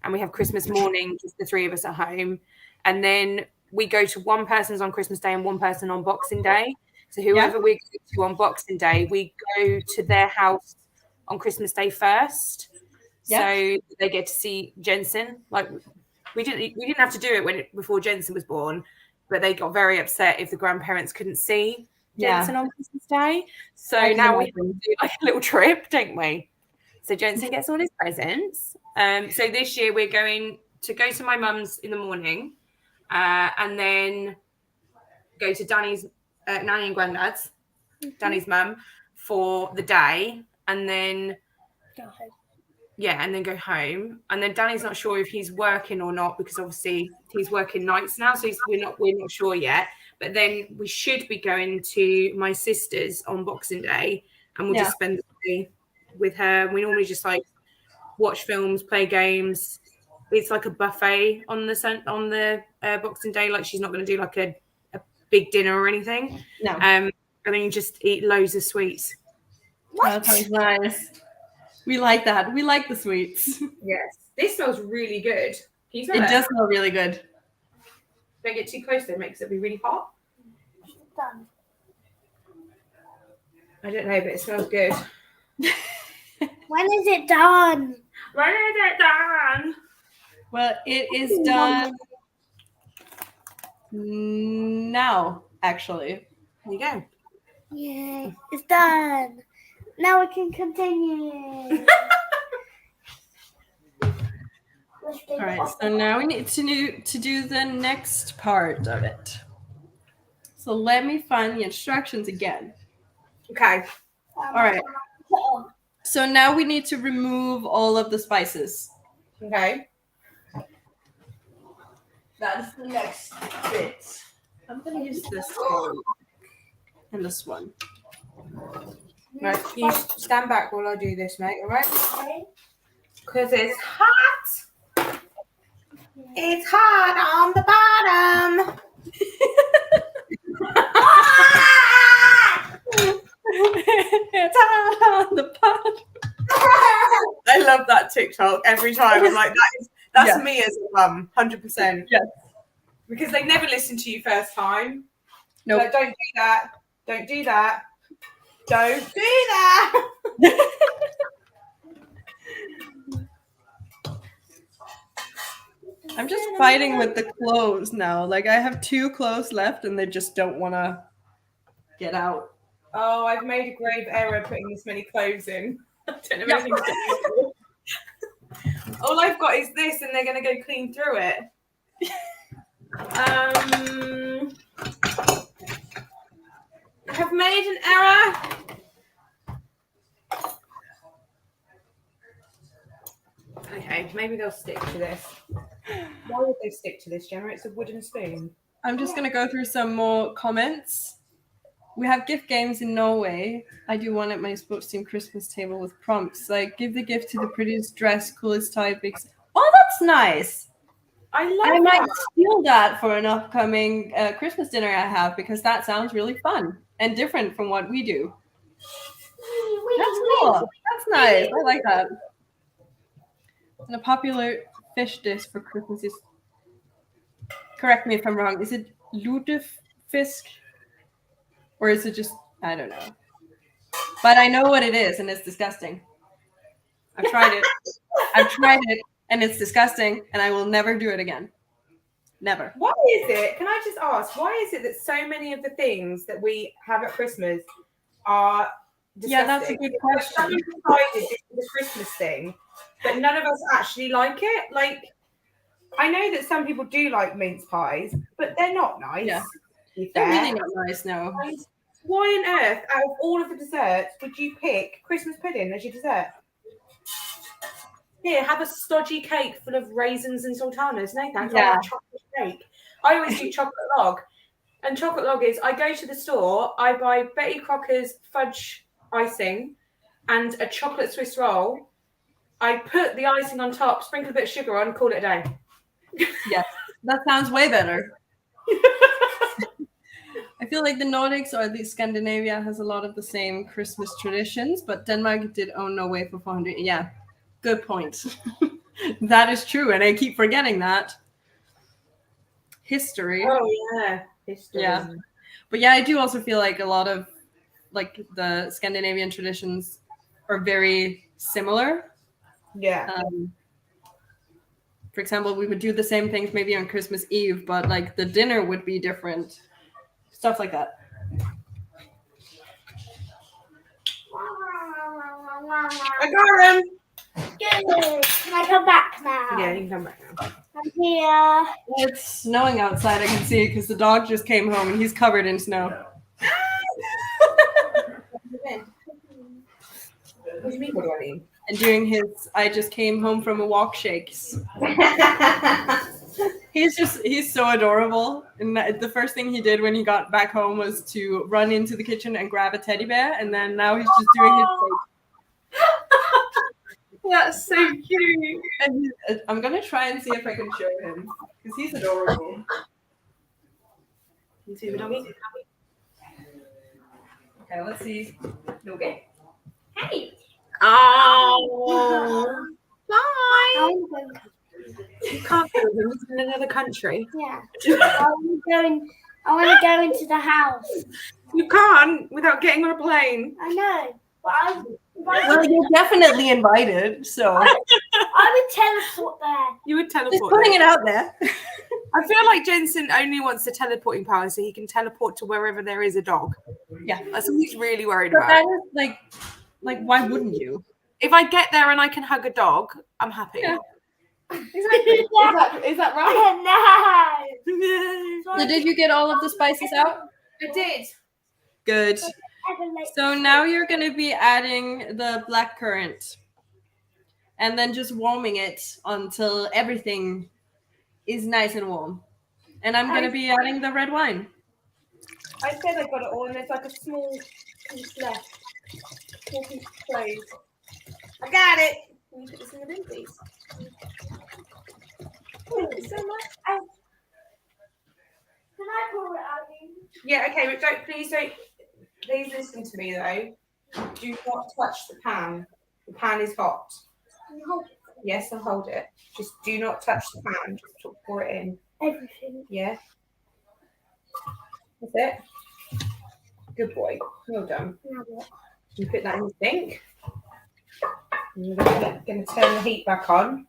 and we have Christmas morning, just the three of us at home. And then we go to one person's on Christmas Day and one person on Boxing Day. So whoever we go to on Boxing Day, we go to their house on Christmas Day first. So they get to see Jensen. Like we didn't have to do it before Jensen was born, but they got very upset if the grandparents couldn't see Jensen on Christmas Day. So now we have to do like a little trip, don't we? So Jensen gets all his presents. So this year we're going to go to my mum's in the morning, and then go to Danny's nanny and granddad's, Danny's mum, for the day, and then and then go home. And then Danny's not sure if he's working or not because obviously he's working nights now, so we're not sure yet. But then we should be going to my sister's on Boxing Day, and we'll just spend the day with her. We normally just like watch films, play games. It's like a buffet on the Boxing Day. Like she's not going to do like a big dinner or anything. No. And then you just eat loads of sweets. That sounds nice. We like that. We like the sweets. Yes. This smells really good. Can you smell It does smell really good. Don't get too close, though. It makes it be really hot. Done. I don't know, but it smells good. When is it done? When is it done? Well, it is done now, actually. There you go. Yay, it's done. Now we can continue. All right, so now we need to do the next part of it. So let me find the instructions again. Okay. All right. So now we need to remove all of the spices. Okay. That is the next bit. I'm going to use this one and this one. Right, you stand back while I do this, mate, all right? Because it's hot. It's hot on the bottom. It's hot on the bottom. I love that TikTok every time. I'm like, that's me as a mum, 100%. Yes. Because they never listen to you first time. Nope. Like, don't do that. Don't do that. Don't do that. I'm just fighting with the cloves now. Like I have 2 cloves left and they just don't want to get out. Oh, I've made a grave error putting this many cloves in. I don't know anything to do. All I've got is this and they're going to go clean through it. I've made an error. Okay, maybe they'll stick to this. Why would they stick to this, Gemma? It's a wooden spoon. I'm just going to go through some more comments. We have gift games in Norway. I do one at my sports team Christmas table with prompts. Like, give the gift to the prettiest dress, coolest tie, big... Oh, that's nice. I might steal that for an upcoming Christmas dinner I have because that sounds really fun and different from what we do. That's cool. That's nice. I like that. And a popular fish dish for Christmas is, correct me if I'm wrong, is it lutefisk? Or is it just, I don't know. But I know what it is and it's disgusting. I've tried it. And it's disgusting, and I will never do it again. Never. Why is it? Can I just ask? Why is it that so many of the things that we have at Christmas are disgusting? Yeah, that's a good question. Someone decided this is a Christmas thing, but none of us actually like it. Like, I know that some people do like mince pies, but they're not nice. Yeah, they're really not nice. No. And why on earth, out of all of the desserts, would you pick Christmas pudding as your dessert? Here, have a stodgy cake full of raisins and sultanas. No thanks. I like chocolate cake. I always do chocolate log. and chocolate log is I go to the store, I buy Betty Crocker's fudge icing and a chocolate Swiss roll. I put the icing on top, sprinkle a bit of sugar on, call it a day. Yes, that sounds way better. I feel like the Nordics or the Scandinavia has a lot of the same Christmas traditions, but Denmark did own Norway for 400. Yeah, good point. That is true, and I keep forgetting that. History. Oh yeah, history. Yeah. But yeah, I do also feel like a lot of like the Scandinavian traditions are very similar. Yeah. For example, we would do the same things maybe on Christmas Eve, but like the dinner would be different. Stuff like that. I got him. Good. Can I come back now? Yeah, you can come back now. I'm here. It's snowing outside, I can see, because the dog just came home and he's covered in snow. What do you mean, what do I mean? And doing his I just came home from a walk shakes. He's so adorable. And the first thing he did when he got back home was to run into the kitchen and grab a teddy bear, and then now he's just doing his shake. That's so cute. And I'm gonna try and see if I can show him because he's adorable. You see the doggy? Okay, let's see. Okay. Hey. Oh. Bye. I'm going. You can't go with him. He's in another country. Yeah. I want to go into the house. You can't without getting on a plane. I know, but Well, you're definitely invited, so I would teleport there. You would teleport. just putting there. it out there. I feel like Jensen only wants the teleporting power so he can teleport to wherever there is a dog. Yeah. That's what he's really worried But about. that is like why wouldn't you? If I get there and I can hug a dog, I'm happy. Yeah. Exactly. Is that right? No. So did you get all of the spices out? I did. Good. So now you're going to be adding the blackcurrant and then just warming it until everything is nice and warm. And I'm going to be adding the red wine. I said I got it all, and there's like a small piece left. Small piece of cloves. I got it. Can you put this in the bin, please? Thank you so much. Can I pour it out? Yeah, okay, but please listen to me though. Do not touch the pan. The pan is hot. Can you hold it? Yes, I'll hold it. Just do not touch the pan. Just pour it in. Everything. Yeah. That's it. Good boy. Well done. Now what? You put that in the sink. And we're going to turn the heat back on.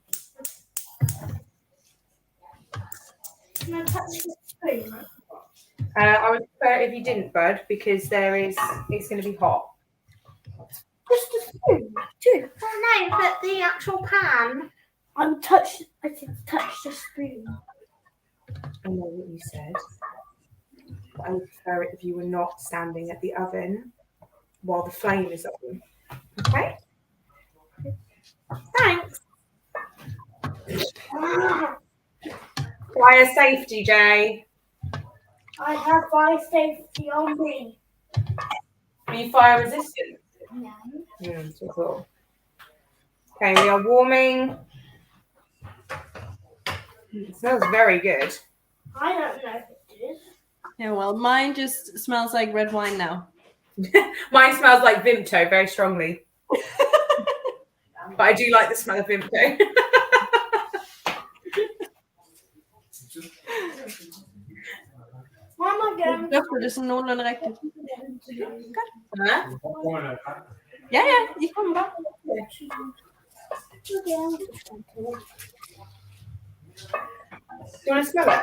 Can I touch the spoon? I would prefer it if you didn't, Bud, because it's going to be hot. Just a spoon. Too. Oh no, but the actual pan. I can touch the spoon. I know what you said. But I would prefer it if you were not standing at the oven while the flame is on. Okay? Thanks. Fire safety, Jay. I have fire safety on me. Are you fire resistant? No. So cool. Okay, we are warming. It smells very good. I don't know if it is. Yeah, well, mine just smells like red wine now. Mine smells like Vimto very strongly. But I do like the smell of Vimto. Why am I going? Dufter det som noenlunde riktigt. Huh? Ja, I kommer bare. Do you want to smell it?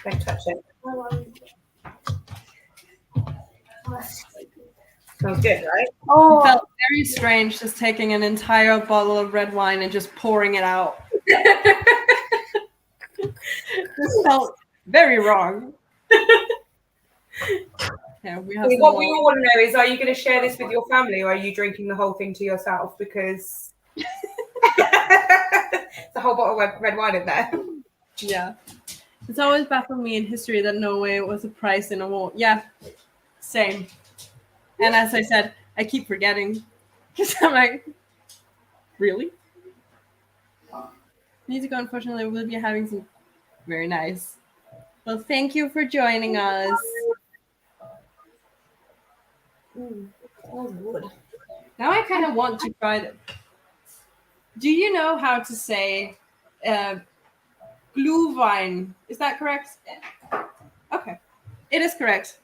Don't touch it. Smells good, right? It Oh, felt very strange just taking an entire bottle of red wine and just pouring it out. This felt very wrong. Yeah, we have What we all want to know is, are you going to share this with your family, or are you drinking the whole thing to yourself? Because it's a whole bottle of red wine in there. Yeah. It's always baffled me in history that Norway was a prize in a war. Yeah, same. And as I said, I keep forgetting because I'm like, really? Musical, unfortunately, we'll be having some very nice. Well, thank you for joining us. Oh, wood. Now I kind of want to try them. Do you know how to say Glühwein? Is that correct? Okay. It is correct.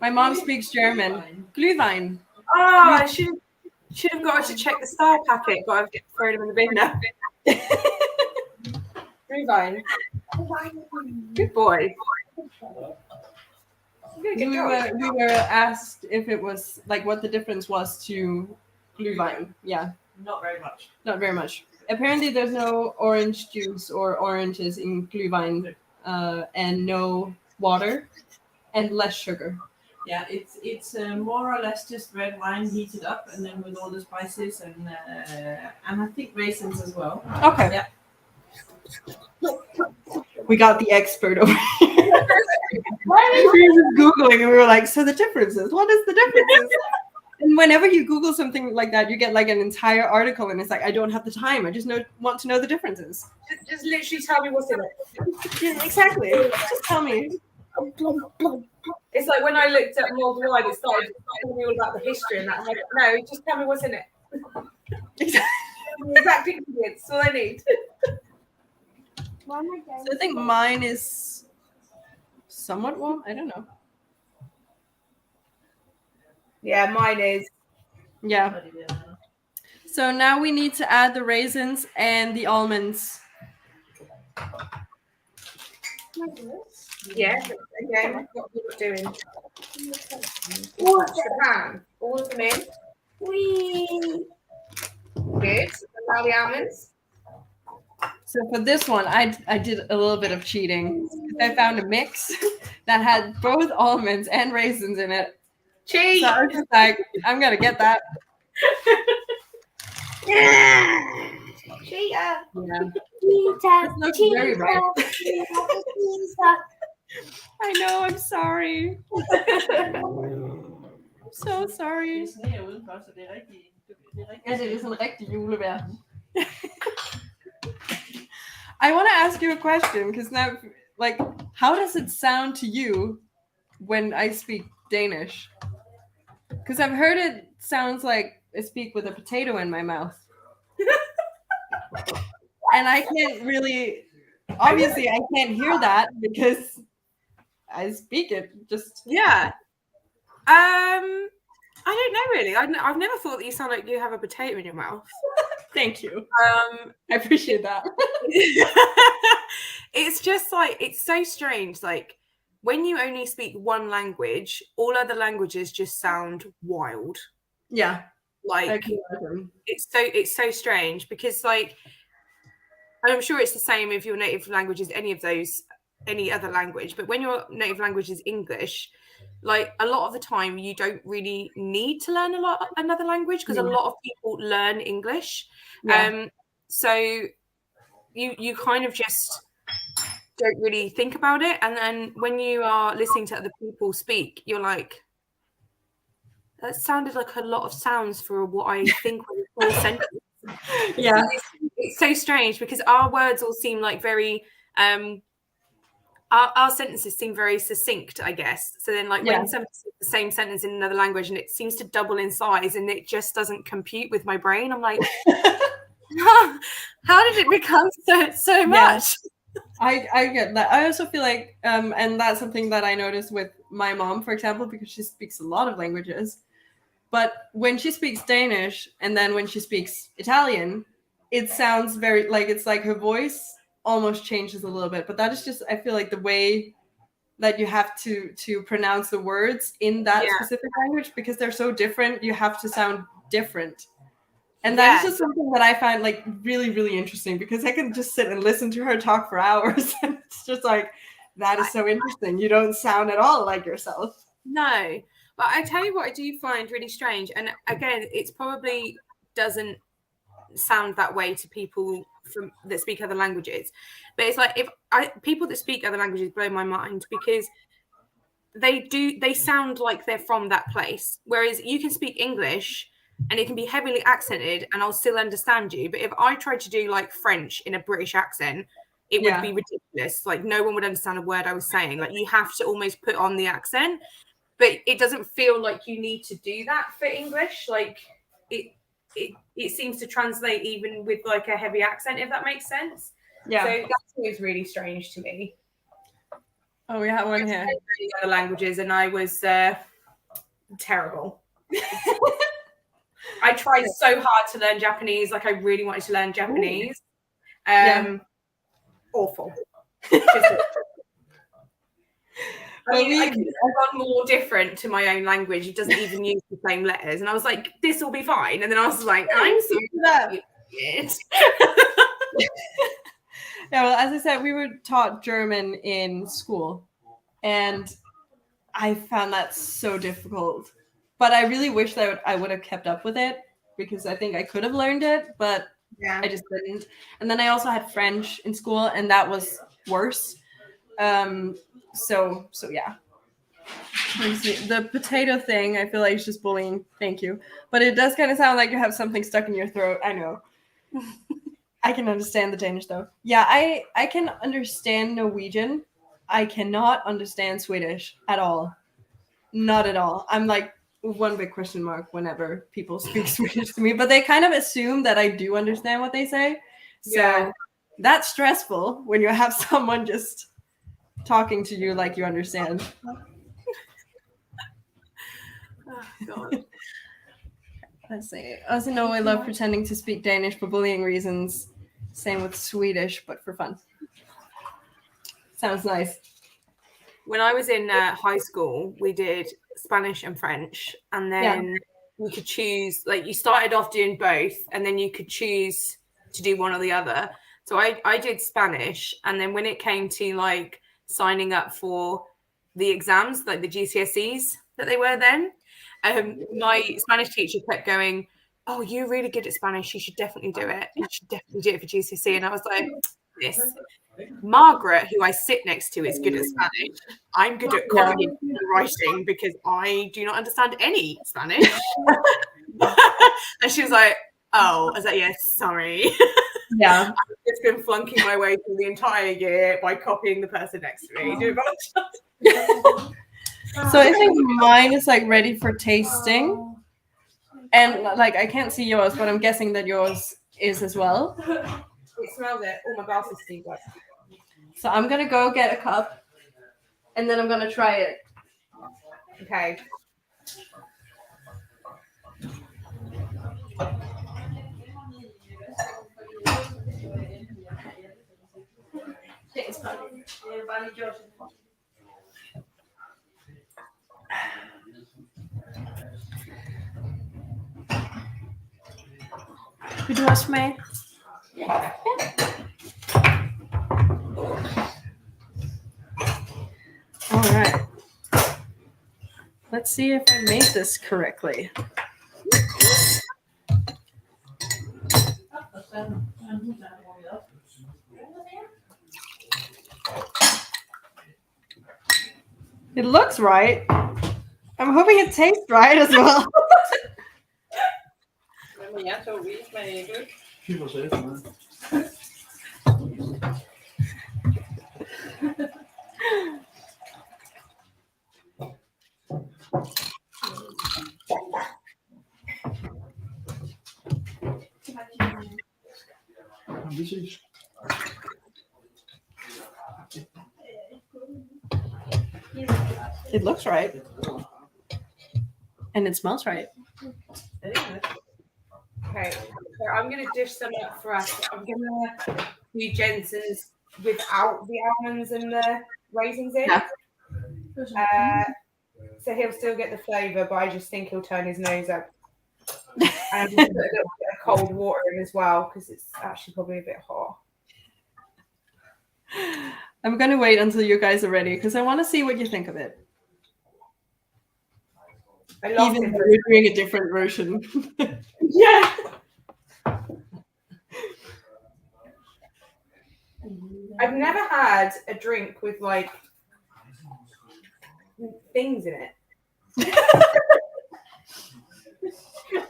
My mom speaks German. Glühwein. Oh, I should have got her to check the star packet, but I've thrown them in the bin now. Glühwein. Good boy. We were asked if it was like what the difference was to Glühwein. Yeah. Not very much. Not very much. Apparently, there's no orange juice or oranges in Glühwein, and no water, and less sugar. Yeah, it's more or less just red wine heated up, and then with all the spices and I think raisins as well. Okay. Yeah. We got the expert over here. We were just Googling, and we were like, so the differences. What is the differences? And whenever you Google something like that, you get like an entire article, and it's like, I don't have the time. I just want to know the differences. Just literally tell me what's in it. Yeah, exactly. Just tell me. It's like when I looked at mulled wine, it started telling me all about the history and that. I'm like, no, just tell me what's in it. Exact ingredients, all I need. So I think mine is somewhat warm. I don't know. Yeah, mine is. Yeah. So now we need to add the raisins and the almonds. Yeah, again, what we're doing. Watch the pan. All of them in. Whee! Good. And now the almonds. So for this one, I did a little bit of cheating. I found a mix that had both almonds and raisins in it. Cheese. So I was just like, I'm gonna get that. Cheater. Yeah. Cheetah, looks cheetah, very right. cheetah. I know. I'm sorry. I'm so sorry. Det sneer udenfor, så det er rigtig. Ja, det er sådan en rigtig julevejr. I want to ask you a question because now, like, how does it sound to you when I speak Danish? Because I've heard it sounds like I speak with a potato in my mouth. And I can't really, obviously, I can't hear that because I speak it just. Yeah. I don't know really. I've never thought that you sound like you have a potato in your mouth. Thank you. I appreciate that. It's just like, it's so strange. Like when you only speak one language, all other languages just sound wild. Yeah. Like it's so strange because like I'm sure it's the same if your native language is any other language, but when your native language is English, like a lot of the time you don't really need to learn another language because a lot of people learn English. Yeah. So you kind of just don't really think about it, and then when you are listening to other people speak, you're like, that sounded like a lot of sounds for what I think was a full sentence. Yeah. It's so strange because our words all seem like very our sentences seem very succinct, I guess. So then like when somebody says the same sentence in another language and it seems to double in size and it just doesn't compute with my brain, I'm like, how did it become so much? I get that. I also feel like and that's something that I noticed with my mom, for example, because she speaks a lot of languages. But when she speaks Danish and then when she speaks Italian, it sounds very like it's like her voice almost changes a little bit. But that is just, I feel like the way that you have to pronounce the words in that specific language, because they're so different, you have to sound different. And that is just something that I find like really, really interesting because I can just sit and listen to her talk for hours. And it's just like, that is so interesting. You don't sound at all like yourself. No, but I tell you what I do find really strange. And again, it's probably doesn't sound that way to people that speak other languages. But it's like people that speak other languages blow my mind because they sound like they're from that place. Whereas you can speak English and it can be heavily accented and I'll still understand you. But if I tried to do like French in a British accent, it would be ridiculous. Like no one would understand a word I was saying. Like you have to almost put on the accent, but it doesn't feel like you need to do that for English. Like it seems to translate even with like a heavy accent, if that makes sense. Yeah. So that's always really strange to me. Oh, we have one here. Other languages, and I was terrible. I tried so hard to learn Japanese. Like I really wanted to learn Japanese. Awful. I could have gone more different to my own language. It doesn't even use the same letters. And I was like, this will be fine. And then I was like, I'm so weird. Yeah, well, as I said, we were taught German in school. And I found that so difficult. But I really wish that I would have kept up with it because I think I could have learned it, but I just didn't. And then I also had French in school, and that was worse. So yeah. The potato thing, I feel like it's just bullying. Thank you. But it does kind of sound like you have something stuck in your throat. I know. I can understand the Danish though. Yeah, I can understand Norwegian. I cannot understand Swedish at all. Not at all. I'm like one big question mark whenever people speak Swedish to me, but they kind of assume that I do understand what they say. So that's stressful when you have someone just talking to you like you understand. Oh, God. Let's see. I also know I love pretending to speak Danish for bullying reasons. Same with Swedish, but for fun. Sounds nice. When I was in high school, we did Spanish and French, and then you could choose, like you started off doing both, and then you could choose to do one or the other. So I did Spanish, and then when it came to like signing up for the exams, like the GCSEs that they were then, my Spanish teacher kept going, oh, you're really good at Spanish. You should definitely do it. You should definitely do it for GCSE. And I was like, this. Margaret, who I sit next to, is good at Spanish. I'm good at copying and writing because I do not understand any Spanish. And she was like, oh, I was like, yes, sorry. Yeah. I've just been flunking my way through the entire year by copying the person next to me. Do apologize. So I think mine is like ready for tasting. And like I can't see yours, but I'm guessing that yours is as well. It smells it. Oh, my mouth is steamed up. So I'm gonna go get a cup and then I'm gonna try it. Okay. Vill du ha smag? All right. Let's see if I made this correctly. It looks right. I'm hoping it tastes right as well. Jeg tog vis med gløgg. 10%. Vi ses. It looks right. And it smells right. Okay, so I'm going to dish some up for us. I'm going to do Jensen's without the almonds and the raisins in. So he'll still get the flavour, but I just think he'll turn his nose up. And put a little bit of cold water in as well, because it's actually probably a bit hot. I'm going to wait until you guys are ready, because I want to see what you think of it. I love Even it. though we're doing a different version. Yeah. I've never had a drink with like things in it.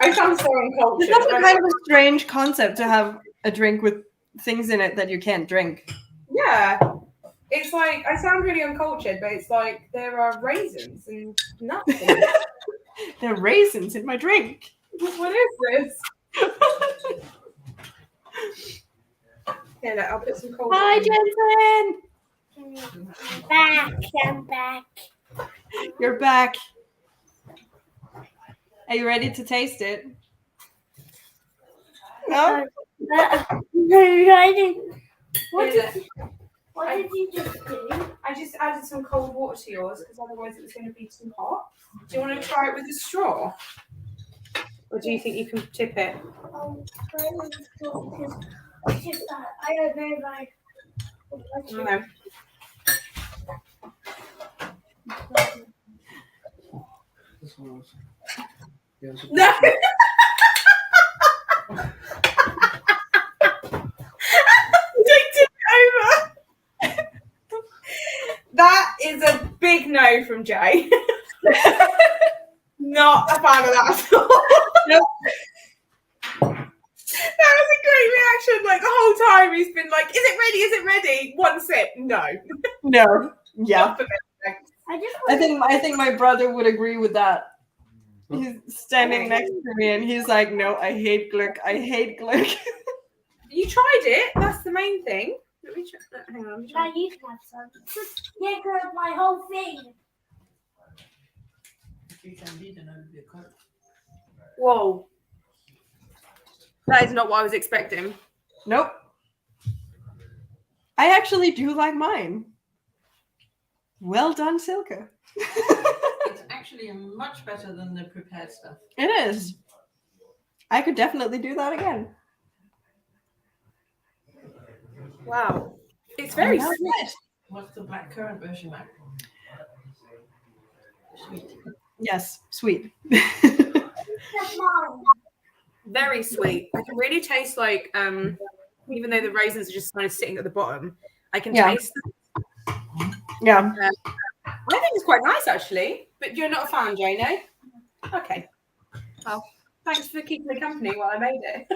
I sound so uncultured. It's also kind of a strange concept to have a drink with things in it that you can't drink. Yeah. It's like, I sound really uncultured, but it's like there are raisins and nuts in it. There are raisins in my drink. What is this? Here, look, I'll put some cold Hi, water in. Jensen. I'm back. You're back. Are you ready to taste it? No? No, I didn't. What What did you just do? I just added some cold water to yours because otherwise it was going to be too hot. Do you want to try it with a straw? Or do you think you can tip it? It's just that I don't know if I. No. This one was. Yeah, it's a- No. Don't tip it over. That is a big no from Jay. Not a fan of that at all. Nope. That was a great reaction. Like the whole time he's been like, "Is it ready? Is it ready?" One sip, no. No. Yeah. Not for me, thanks. I think my brother would agree with that. He's standing next to me and he's like, "No, I hate Glögg. I hate Glögg." You tried it. That's the main thing. Let me try. Hang on. Let me try. Now you can have some. Yeah, girl, my whole thing. Whoa. That is not what I was expecting. Nope. I actually do like mine. Well done, Silke. It's actually much better than the prepared stuff. It is. I could definitely do that again. Wow. It's very I know. sweet. What's the blackcurrant version like? Sweet. Yes, sweet. That's mine. Very sweet. I can really taste like even though the raisins are just kind of sitting at the bottom, I can Yeah. taste them. Yeah. I think it's quite nice actually. But you're not a fan, Jane, no? Okay. Well, thanks for keeping me company while I made it.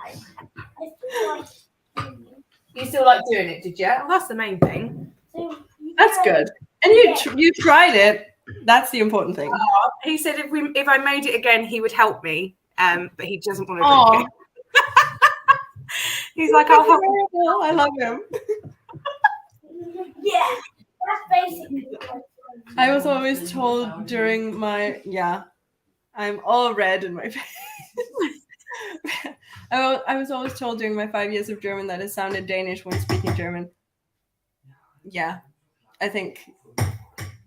I feel like. You still like doing it, did you? Well, that's the main thing. That's good. And you tried it. That's the important thing. He said if I made it again, he would help me. But he doesn't want to Aw. drink it. He's like, I'll help you. I love him. Yeah, that's basically. I was always told during my I'm all red in my face. I was always told during my 5 years of German that it sounded Danish when speaking German. Yeah, I think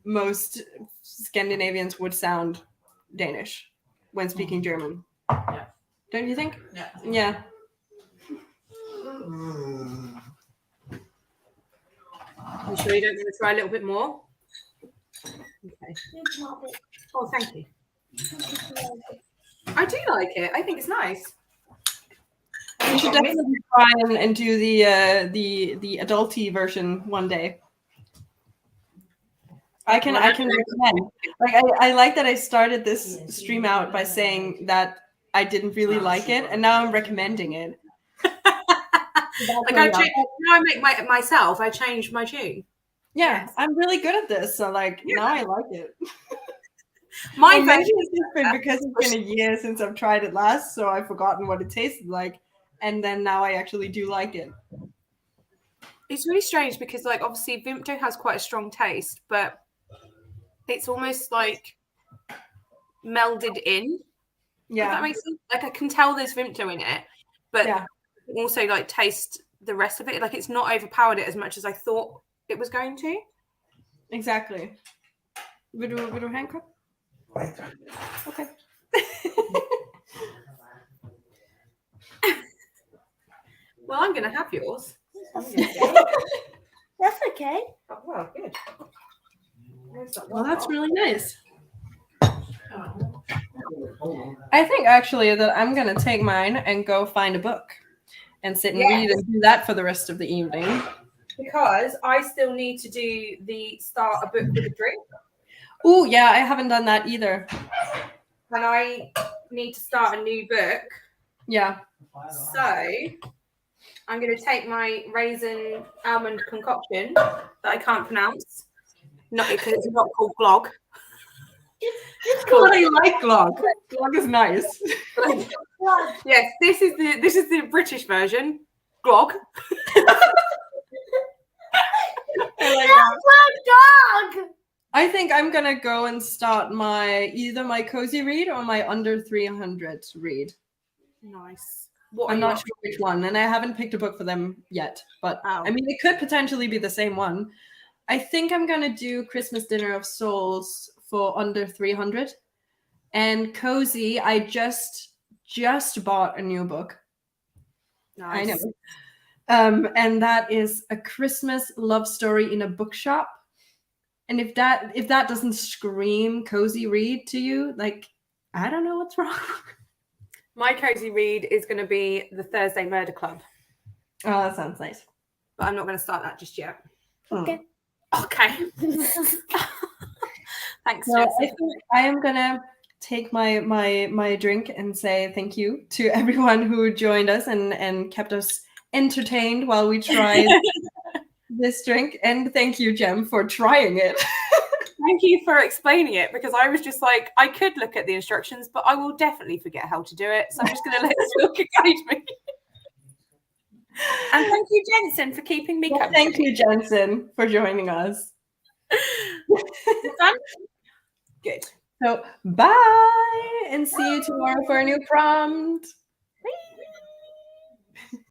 most Scandinavians would sound Danish when speaking German. Yeah. Don't you think? Yeah. Yeah. You sure you don't want to try a little bit more? Okay. Oh, thank you. I do like it. I think it's nice. You should definitely try and do the adulty version one day. I can recommend. Like I like that I started this stream out by saying that I didn't really like it, and now I'm recommending it. Like now I make myself. I changed my tune. Yeah, I'm really good at this, so like now I like it. My Or maybe version. it's just been because it's been a year since I've tried it last, so I've forgotten what it tasted like, and then now I actually do like it. It's really strange because, like, obviously Vimto has quite a strong taste, but it's almost like melded in. Yeah, Does that make sense? Like I can tell there's Vimto in it, but yeah, also like taste the rest of it. Like it's not overpowered it as much as I thought it was going to. exactly. Vil du have en kop? Okay. Well, I'm gonna have yours. That's okay. Oh, well, good. Well, that's really nice. I think actually that I'm gonna take mine and go find a book and sit and Yes. read and do that for the rest of the evening. Because I still need to do the start a book with a drink. Oh, yeah, I haven't done that either. And I need to start a new book. Yeah. So I'm going to take my raisin almond concoction that I can't pronounce. Not because it's not called Glögg. But I like Glögg. Glögg is nice. Yes, this is the British version. Glögg. I like That's my dog. I think I'm gonna go and start either my cozy read or my under 300 read. Nice. What I'm are not you sure which one, and I haven't picked a book for them yet. But Oh. I mean, it could potentially be the same one. I think I'm gonna do Christmas Dinner of Souls for under 300, and cozy. I just bought a new book. Nice. I know. And that is A Christmas Love Story in a Bookshop. And if that doesn't scream cozy read to you, like, I don't know what's wrong. My cozy read is going to be The Thursday Murder Club. Oh, that sounds nice. But I'm not going to start that just yet. Okay. Okay. Thanks, Well, I Jessie. think I am gonna take my drink and say thank you to everyone who joined us and kept us entertained while we tried this drink. And thank you, Jem, for trying it. Thank you for explaining it, because I was just like, I could look at the instructions, but I will definitely forget how to do it. So I'm just going to let Silke guide me. And thank you, Jensen, for keeping me Well, company. thank you, Jensen, for joining us. Fun? Good. So bye, and see you tomorrow for a new prompt.